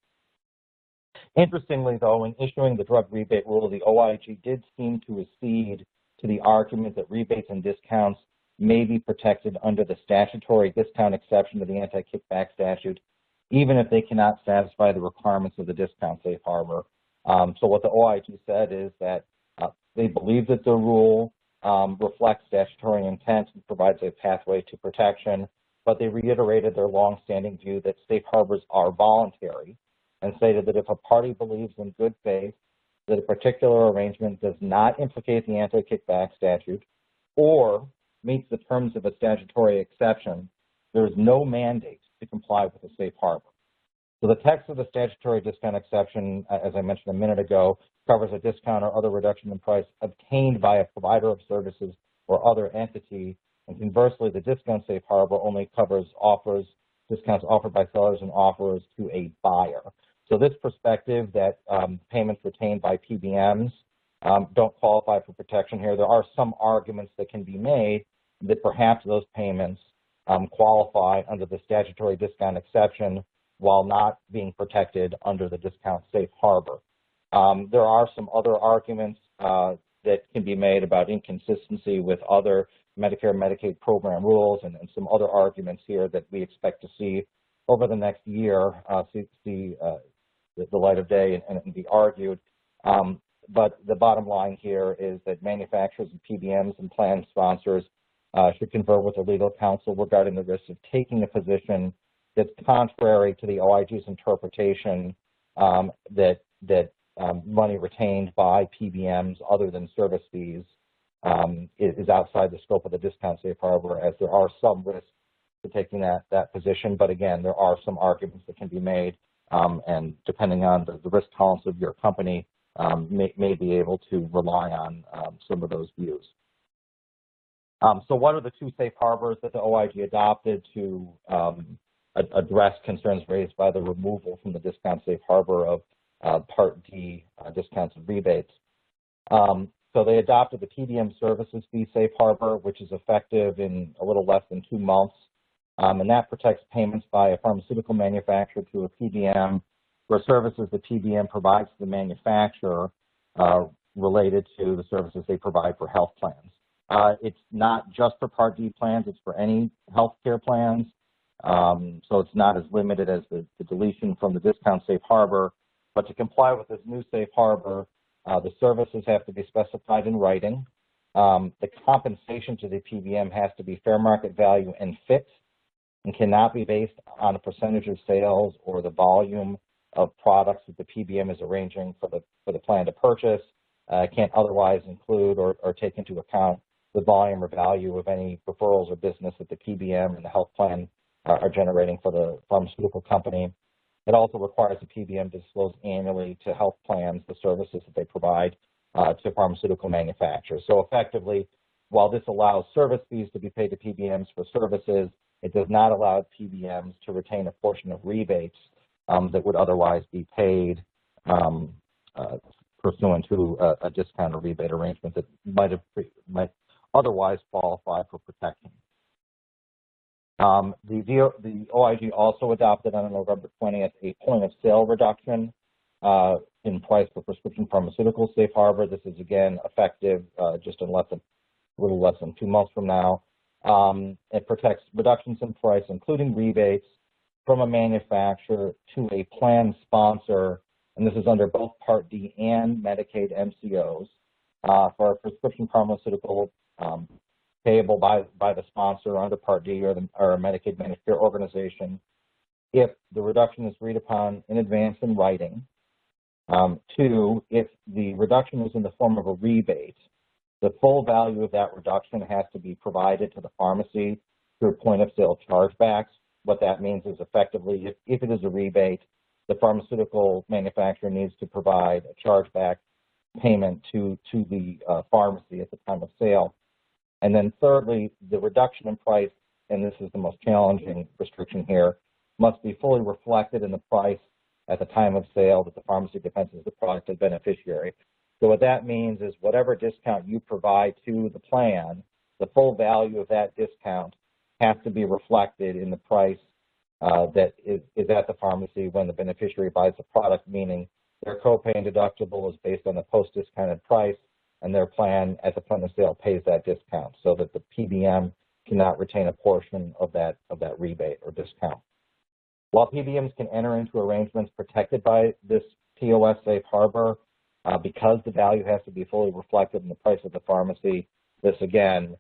Interestingly, though, in issuing the drug rebate rule, the OIG did seem to accede to the argument that rebates and discounts may be protected under the statutory discount exception to the Anti-Kickback Statute, even if they cannot satisfy the requirements of the discount safe harbor. So what the OIG said is that they believe that the rule reflects statutory intent and provides a pathway to protection, but they reiterated their longstanding view that safe harbors are voluntary and stated that if a party believes in good faith that a particular arrangement does not implicate the Anti-Kickback Statute or meets the terms of a statutory exception, there is no mandate to comply with the safe harbor. So the text of the statutory discount exception, as I mentioned a minute ago, covers a discount or other reduction in price obtained by a provider of services or other entity, and conversely, the discount safe harbor only covers discounts offered by sellers and offerers to a buyer. So this perspective that payments retained by PBMs don't qualify for protection here, there are some arguments that can be made that perhaps those payments qualify under the statutory discount exception while not being protected under the discount safe harbor. There are some other arguments that can be made about inconsistency with other Medicare and Medicaid program rules and some other arguments here that we expect to see over the next year, see the light of day and be argued. But the bottom line here is that manufacturers and PBMs and plan sponsors should confer with their legal counsel regarding the risk of taking a position that's contrary to the OIG's interpretation that money retained by PBMs other than service fees is outside the scope of the discount safe harbor, as there are some risks to taking that position. But again, there are some arguments that can be made, and depending on the risk tolerance of your company, may be able to rely on some of those views. So what are the two safe harbors that the OIG adopted to address concerns raised by the removal from the discount safe harbor of Part D discounts and rebates? So they adopted the PBM services fee safe harbor, which is effective in a little less than 2 months, and that protects payments by a pharmaceutical manufacturer to a PBM for services the PBM provides to the manufacturer related to the services they provide for health plans. It's not just for Part D plans, it's for any healthcare plans. So it's not as limited as the deletion from the discount safe harbor. But to comply with this new safe harbor, the services have to be specified in writing. The compensation to the PBM has to be fair market value and fixed and cannot be based on a percentage of sales or the volume of products that the PBM is arranging for the plan to purchase. Can't otherwise include or take into account the volume or value of any referrals or business that the PBM and the health plan are generating for the pharmaceutical company. It also requires the PBM to disclose annually to health plans the services that they provide to pharmaceutical manufacturers. So effectively, while this allows service fees to be paid to PBMs for services, it does not allow PBMs to retain a portion of rebates that would otherwise be paid pursuant to a discount or rebate arrangement that might otherwise qualify for protection. The OIG also adopted on November 20th a point of sale reduction in price for prescription pharmaceuticals safe harbor. This is again effective just in a little less than 2 months from now. It protects reductions in price, including rebates, from a manufacturer to a plan sponsor, and this is under both Part D and Medicaid MCOs, for a prescription pharmaceutical payable by the sponsor under Part D or a Medicaid managed care organization if the reduction is agreed upon in advance in writing. 2, if the reduction is in the form of a rebate, the full value of that reduction has to be provided to the pharmacy through point of sale chargebacks. What that means is effectively, if it is a rebate, the pharmaceutical manufacturer needs to provide a chargeback payment to the pharmacy at the time of sale. And then thirdly, the reduction in price, and this is the most challenging restriction here, must be fully reflected in the price at the time of sale that the pharmacy dispenses the product to the beneficiary. So what that means is whatever discount you provide to the plan, the full value of that discount has to be reflected in the price that is at the pharmacy when the beneficiary buys the product, meaning their copay and deductible is based on the post-discounted price, and their plan at the point of sale pays that discount so that the PBM cannot retain a portion of that rebate or discount. While PBMs can enter into arrangements protected by this POS safe harbor, because the value has to be fully reflected in the price of the pharmacy, this again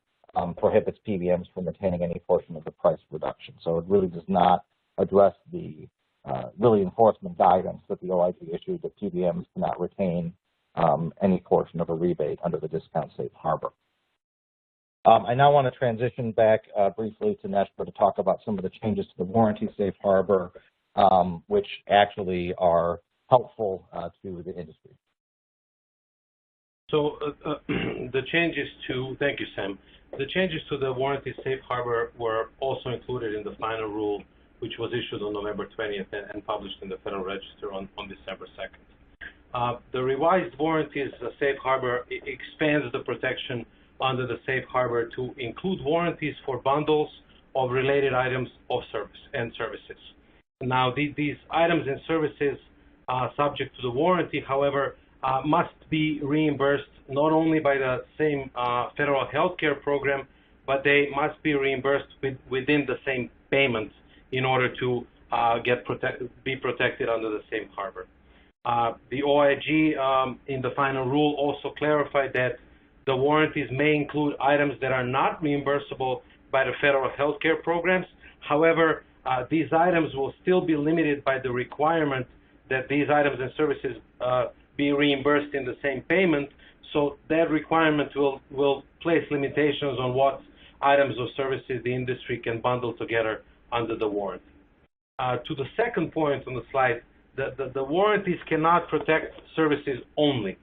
prohibits PBMs from retaining any portion of the price reduction. So it really does not address the enforcement guidance that the OIG issued that PBMs cannot retain any portion of a rebate under the discount safe harbor. I now want to transition back briefly to NESHPA to talk about some of the changes to the warranty safe harbor, which actually are helpful to the industry. So the changes to, thank you, Sam. The changes to the warranty safe harbor were also included in the final rule, which was issued on November 20th and published in the Federal Register on December 2nd. The revised warranties safe harbor expands the protection under the safe harbor to include warranties for bundles of related items of services. Now, these items and services subject to the warranty, however, must be reimbursed not only by the same federal health care program, but they must be reimbursed within the same payments in order to be protected under the same harbor. The OIG in the final rule also clarified that the warranties may include items that are not reimbursable by the federal health care programs. However, these items will still be limited by the requirement that these items and services be reimbursed in the same payment. So that requirement will place limitations on what items or services the industry can bundle together under the warranty. To the second point on the slide, the warranties cannot protect services only.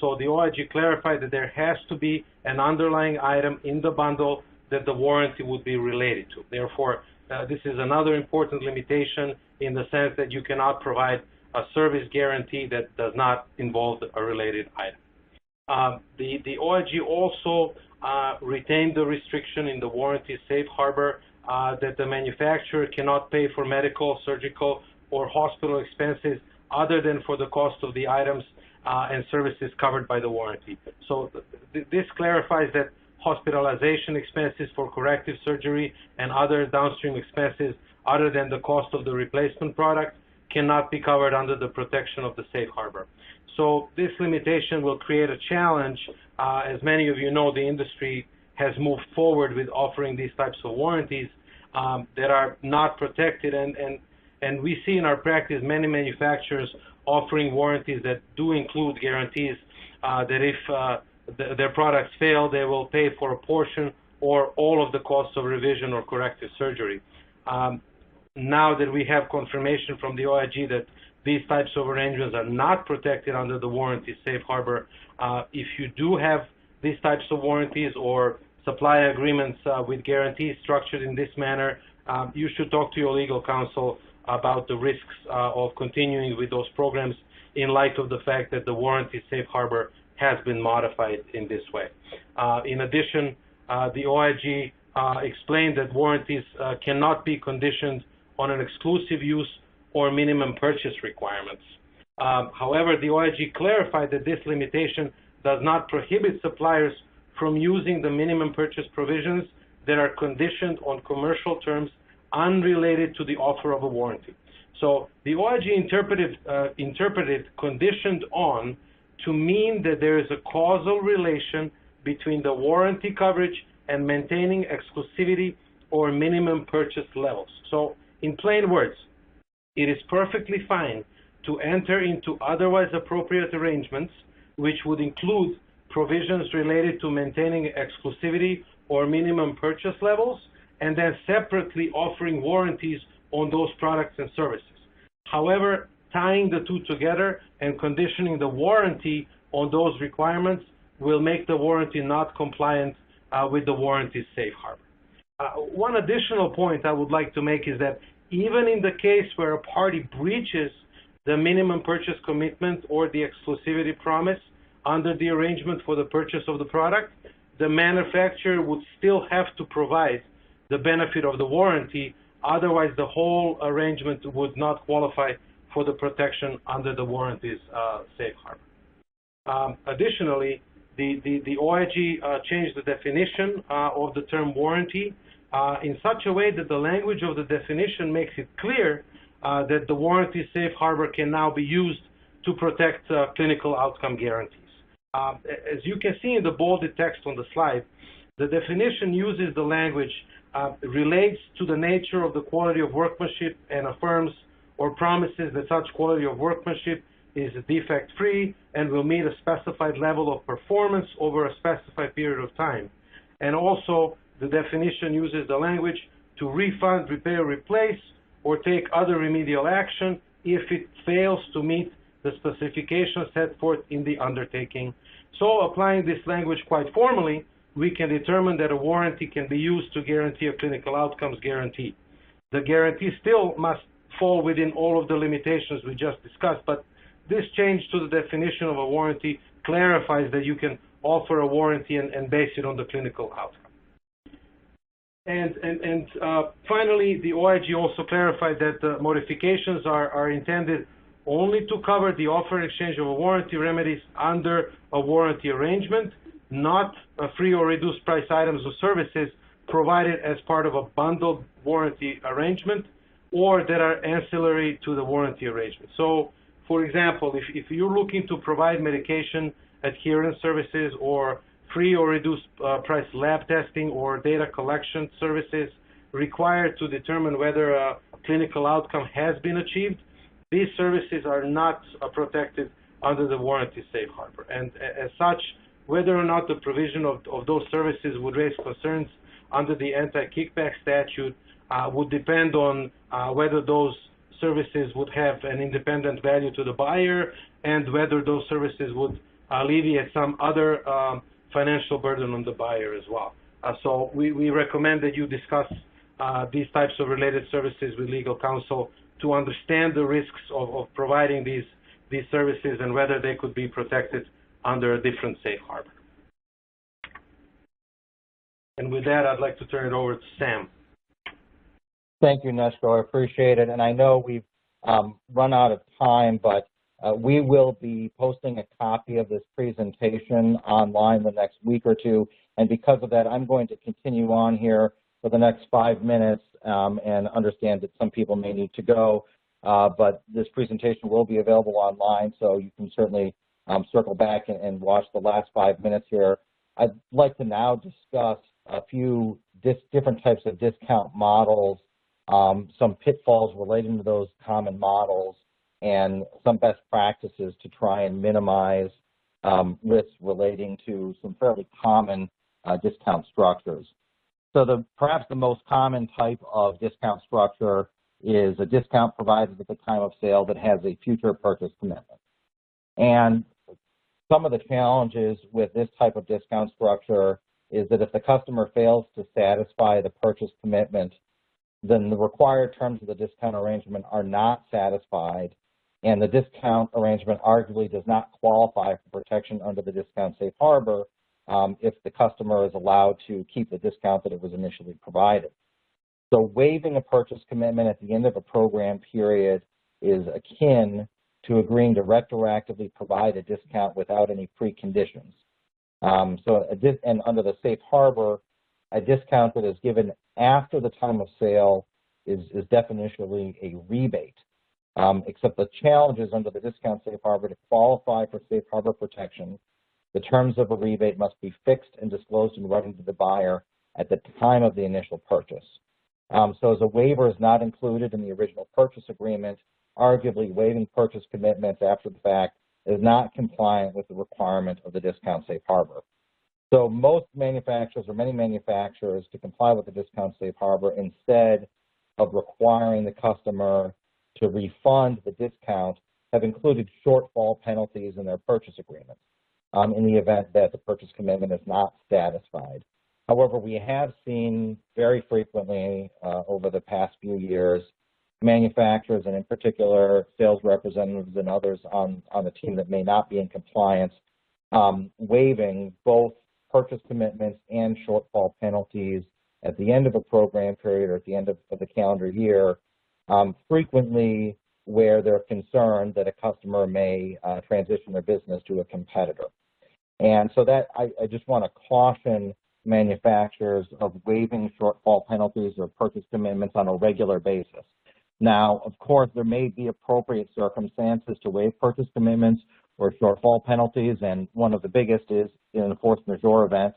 So the OIG clarified that there has to be an underlying item in the bundle that the warranty would be related to. Therefore, this is another important limitation in the sense that you cannot provide a service guarantee that does not involve a related item. The OIG also retained the restriction in the warranty safe harbor that the manufacturer cannot pay for medical, surgical, or hospital expenses other than for the cost of the items and services covered by the warranty. So this clarifies that hospitalization expenses for corrective surgery and other downstream expenses other than the cost of the replacement product cannot be covered under the protection of the safe harbor. So this limitation will create a challenge. As many of you know, the industry has moved forward with offering these types of warranties that are not protected, and we see in our practice many manufacturers offering warranties that do include guarantees that if their products fail, they will pay for a portion or all of the costs of revision or corrective surgery. Now that we have confirmation from the OIG that these types of arrangements are not protected under the warranty safe harbor, if you do have these types of warranties or supply agreements with guarantees structured in this manner, you should talk to your legal counsel about the risks of continuing with those programs in light of the fact that the warranty safe harbor has been modified in this way. In addition, the OIG explained that warranties cannot be conditioned on an exclusive use or minimum purchase requirements. However, the OIG clarified that this limitation does not prohibit suppliers from using the minimum purchase provisions that are conditioned on commercial terms unrelated to the offer of a warranty. So the OIG interpreted conditioned on to mean that there is a causal relation between the warranty coverage and maintaining exclusivity or minimum purchase levels. So in plain words, it is perfectly fine to enter into otherwise appropriate arrangements, which would include provisions related to maintaining exclusivity or minimum purchase levels, and then separately offering warranties on those products and services. However, tying the two together and conditioning the warranty on those requirements will make the warranty not compliant with the warranty safe harbor. One additional point I would like to make is that even in the case where a party breaches the minimum purchase commitment or the exclusivity promise under the arrangement for the purchase of the product, the manufacturer would still have to provide the benefit of the warranty. Otherwise, the whole arrangement would not qualify for the protection under the warranty's safe harbor. Additionally, the OIG changed the definition of the term warranty in such a way that the language of the definition makes it clear that the warranty safe harbor can now be used to protect clinical outcome guarantees. As you can see in the bolded text on the slide, the definition uses the language relates to the nature of the quality of workmanship and affirms or promises that such quality of workmanship is defect-free and will meet a specified level of performance over a specified period of time. And also, the definition uses the language to refund, repair, replace, or take other remedial action if it fails to meet the specifications set forth in the undertaking. So, applying this language quite formally, we can determine that a warranty can be used to guarantee a clinical outcomes guarantee. The guarantee still must fall within all of the limitations we just discussed, but this change to the definition of a warranty clarifies that you can offer a warranty and base it on the clinical outcome. And finally, the OIG also clarified that the modifications are intended only to cover the offer and exchange of a warranty remedies under a warranty arrangement, not free or reduced price items or services provided as part of a bundled warranty arrangement or that are ancillary to the warranty arrangement. So, for example, if you're looking to provide medication adherence services or free or reduced price lab testing or data collection services required to determine whether a clinical outcome has been achieved, these services are not protected under the warranty safe harbor. And as such, whether or not the provision of those services would raise concerns under the Anti-Kickback Statute would depend on whether those services would have an independent value to the buyer and whether those services would alleviate some other financial burden on the buyer as well. So we recommend that you discuss these types of related services with legal counsel to understand the risks of providing these services and whether they could be protected under a different safe harbor. And with that, I'd like to turn it over to Sam. Thank you, Neshko. I appreciate it. And I know we've run out of time, but We will be posting a copy of this presentation online the next week or two, and because of that, I'm going to continue on here for the next 5 minutes and understand that some people may need to go, but this presentation will be available online, so you can certainly circle back and watch the last 5 minutes here. I'd like to now discuss a few different types of discount models, some pitfalls relating to those common models, and some best practices to try and minimize risks relating to some fairly common discount structures. So perhaps the most common type of discount structure is a discount provided at the time of sale that has a future purchase commitment. And some of the challenges with this type of discount structure is that if the customer fails to satisfy the purchase commitment, then the required terms of the discount arrangement are not satisfied, and the discount arrangement arguably does not qualify for protection under the discount safe harbor if the customer is allowed to keep the discount that it was initially provided. So waiving a purchase commitment at the end of a program period is akin to agreeing to retroactively provide a discount without any preconditions. And under the safe harbor, a discount that is given after the time of sale is definitionally a rebate, except the challenges under the discount safe harbor to qualify for safe harbor protection, the terms of a rebate must be fixed and disclosed in writing to the buyer at the time of the initial purchase. So as a waiver is not included in the original purchase agreement, arguably waiving purchase commitments after the fact is not compliant with the requirement of the discount safe harbor. So most manufacturers, or many manufacturers, to comply with the discount safe harbor, instead of requiring the customer to refund the discount, have included shortfall penalties in their purchase agreement in the event that the purchase commitment is not satisfied. However, we have seen very frequently over the past few years manufacturers, and in particular sales representatives and others on the team that may not be in compliance, waiving both purchase commitments and shortfall penalties at the end of a program period or at the end of the calendar year, frequently where they're concerned that a customer may transition their business to a competitor. And so that I just want to caution manufacturers of waiving shortfall penalties or purchase commitments on a regular basis. Now, of course, there may be appropriate circumstances to waive purchase commitments or shortfall penalties, and one of the biggest is in a force majeure event,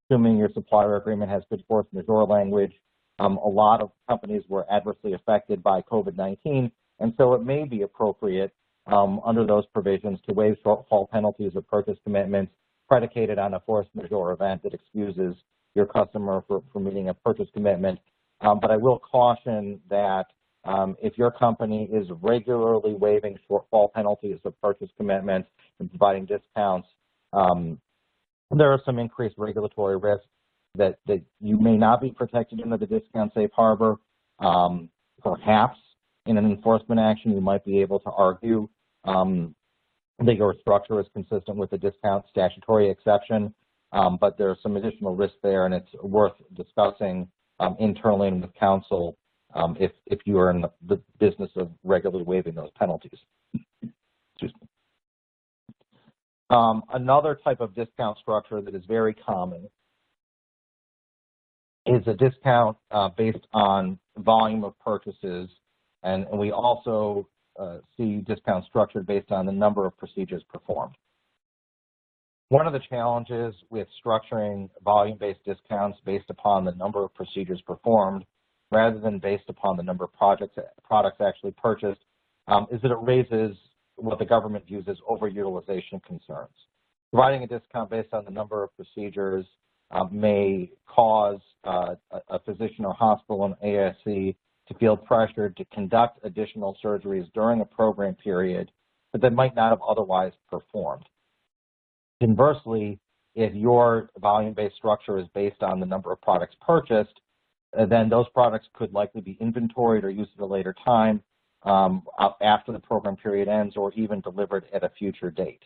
assuming your supplier agreement has good force majeure language. A lot of companies were adversely affected by COVID-19, and so it may be appropriate under those provisions to waive shortfall penalties or purchase commitments predicated on a force majeure event that excuses your customer for meeting a purchase commitment. But I will caution that if your company is regularly waiving shortfall penalties or purchase commitments and providing discounts, there are some increased regulatory risks that you may not be protected under the discount safe harbor. Perhaps in an enforcement action, you might be able to argue that your structure is consistent with the discount statutory exception, but there are some additional risks there, and it's worth discussing internally and with counsel if you are in the business of regularly waiving those penalties. Excuse me. Another type of discount structure that is very common is a discount based on volume of purchases, and we also see discounts structured based on the number of procedures performed. One of the challenges with structuring volume-based discounts based upon the number of procedures performed rather than based upon the number of products actually purchased is that it raises what the government views as overutilization concerns. Providing a discount based on the number of procedures may cause a physician or hospital in ASC to feel pressured to conduct additional surgeries during a program period that they might not have otherwise performed. Conversely, if your volume-based structure is based on the number of products purchased, then those products could likely be inventoried or used at a later time after the program period ends, or even delivered at a future date.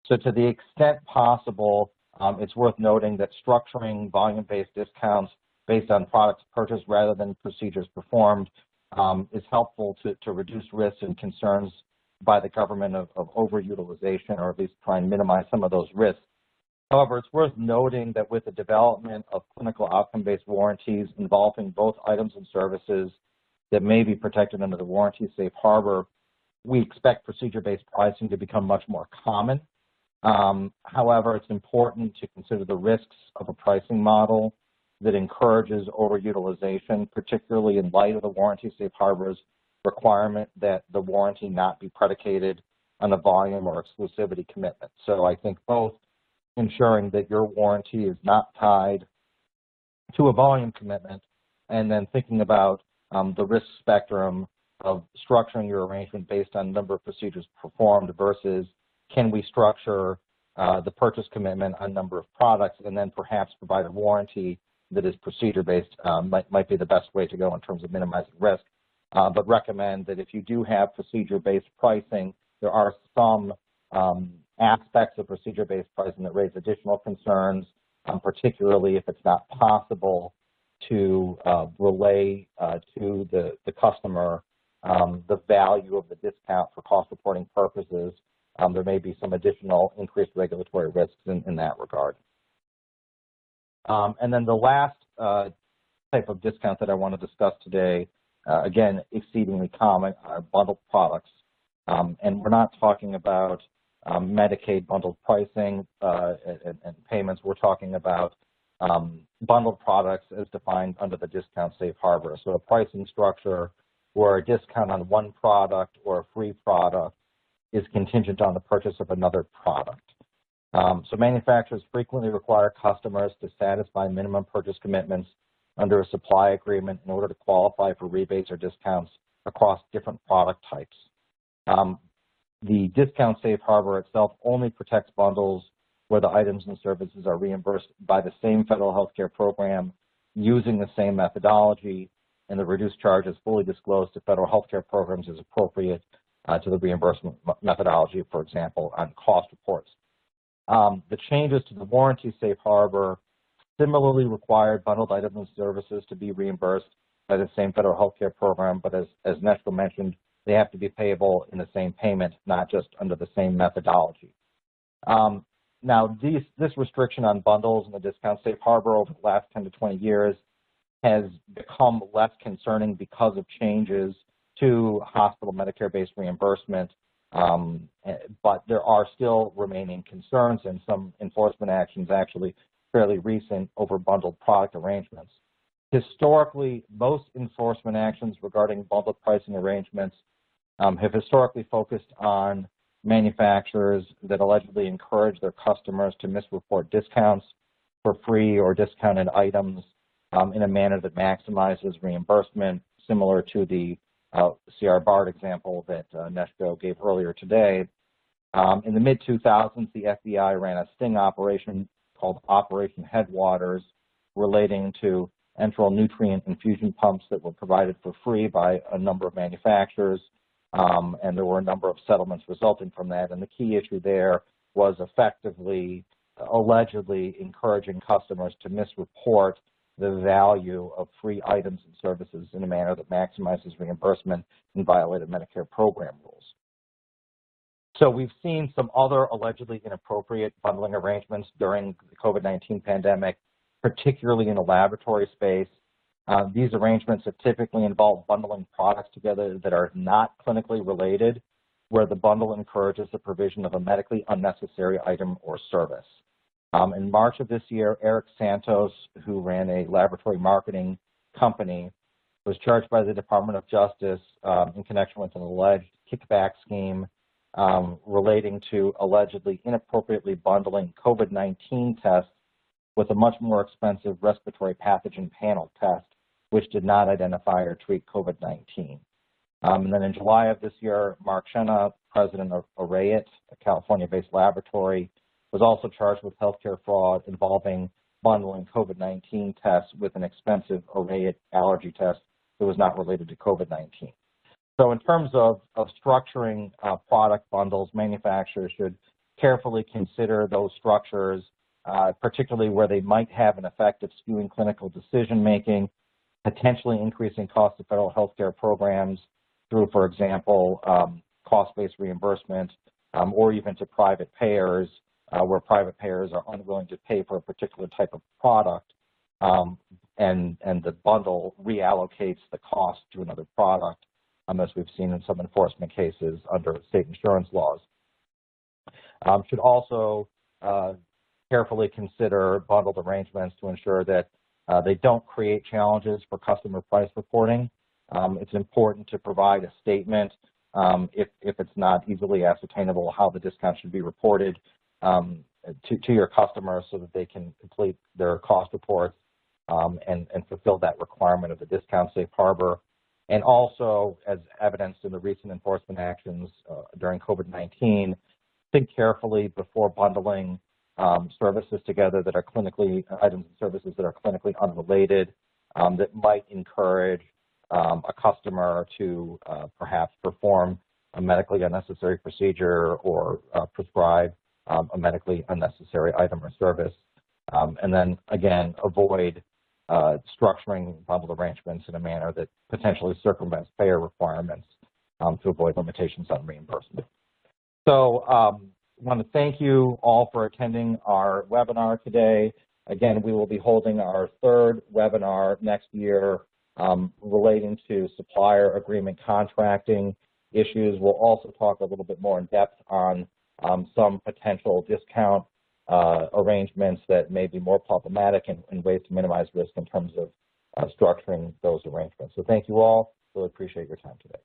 So to the extent possible, it's worth noting that structuring volume-based discounts based on products purchased rather than procedures performed is helpful to reduce risks and concerns by the government of overutilization, or at least try and minimize some of those risks. However, it's worth noting that with the development of clinical outcome-based warranties involving both items and services that may be protected under the warranty safe harbor, we expect procedure-based pricing to become much more common. However, it's important to consider the risks of a pricing model that encourages overutilization, particularly in light of the warranty safe harbor's requirement that the warranty not be predicated on a volume or exclusivity commitment. So I think both ensuring that your warranty is not tied to a volume commitment, and then thinking about the risk spectrum of structuring your arrangement based on number of procedures performed versus can we structure the purchase commitment on number of products and then perhaps provide a warranty that is procedure-based might be the best way to go in terms of minimizing risk. But recommend that if you do have procedure-based pricing, there are some aspects of procedure-based pricing that raise additional concerns, particularly if it's not possible to relay to the customer the value of the discount for cost reporting purposes. There may be some additional increased regulatory risks in that regard. And then the last type of discount that I want to discuss today, again, exceedingly common, are bundled products. And we're not talking about Medicaid bundled pricing and payments. We're talking about bundled products as defined under the discount safe harbor. So a pricing structure where a discount on one product or a free product is contingent on the purchase of another product. So manufacturers frequently require customers to satisfy minimum purchase commitments under a supply agreement in order to qualify for rebates or discounts across different product types. The discount safe harbor itself only protects bundles where the items and services are reimbursed by the same federal health care program using the same methodology, and the reduced charge is fully disclosed to federal health care programs as appropriate to the reimbursement methodology, for example, on cost reports. The changes to the warranty safe harbor similarly required bundled items and services to be reimbursed by the same federal health care program, but as Neshko mentioned, they have to be payable in the same payment, not just under the same methodology. Now, this restriction on bundles in the discount safe harbor over the last 10 to 20 years has become less concerning because of changes to hospital Medicare-based reimbursement, but there are still remaining concerns and some enforcement actions actually fairly recent over bundled product arrangements. Historically, most enforcement actions regarding bundled pricing arrangements have historically focused on manufacturers that allegedly encourage their customers to misreport discounts for free or discounted items in a manner that maximizes reimbursement, similar to the CR BART example that Neshko gave earlier today. In the mid-2000s, the FBI ran a sting operation called Operation Headwaters relating to enteral nutrient infusion pumps that were provided for free by a number of manufacturers, and there were a number of settlements resulting from that. And the key issue there was effectively, allegedly encouraging customers to misreport the value of free items and services in a manner that maximizes reimbursement and violated Medicare program rules. So we've seen some other allegedly inappropriate bundling arrangements during the COVID-19 pandemic, particularly in the laboratory space. These arrangements have typically involved bundling products together that are not clinically related, where the bundle encourages the provision of a medically unnecessary item or service. In March of this year, Eric Santos, who ran a laboratory marketing company, was charged by the Department of Justice in connection with an alleged kickback scheme relating to allegedly inappropriately bundling COVID-19 tests with a much more expensive respiratory pathogen panel test, which did not identify or treat COVID-19. And then in July of this year, Mark Shenna, president of Rebates, a California-based laboratory, was also charged with healthcare fraud involving bundling COVID-19 tests with an expensive Rebates allergy test that was not related to COVID-19. So in terms of structuring product bundles, manufacturers should carefully consider those structures, particularly where they might have an effect of skewing clinical decision-making, potentially increasing costs of federal healthcare programs through, for example, cost-based reimbursement, or even to private payers, where private payers are unwilling to pay for a particular type of product, and the bundle reallocates the cost to another product, as we've seen in some enforcement cases under state insurance laws. Should also carefully consider bundled arrangements to ensure that they don't create challenges for customer price reporting. It's important to provide a statement if it's not easily ascertainable how the discount should be reported to your customers so that they can complete their cost reports and fulfill that requirement of the discount safe harbor. And also, as evidenced in the recent enforcement actions during COVID-19, think carefully before bundling services together that are items and services that are clinically unrelated, that might encourage a customer to perhaps perform a medically unnecessary procedure or prescribe a medically unnecessary item or service. And then, again, avoid structuring bundled arrangements in a manner that potentially circumvents payer requirements to avoid limitations on reimbursement. So I want to thank you all for attending our webinar today. Again, we will be holding our third webinar next year relating to supplier agreement contracting issues. We'll also talk a little bit more in depth on some potential discount arrangements that may be more problematic and ways to minimize risk in terms of structuring those arrangements. So thank you all. Really appreciate your time today.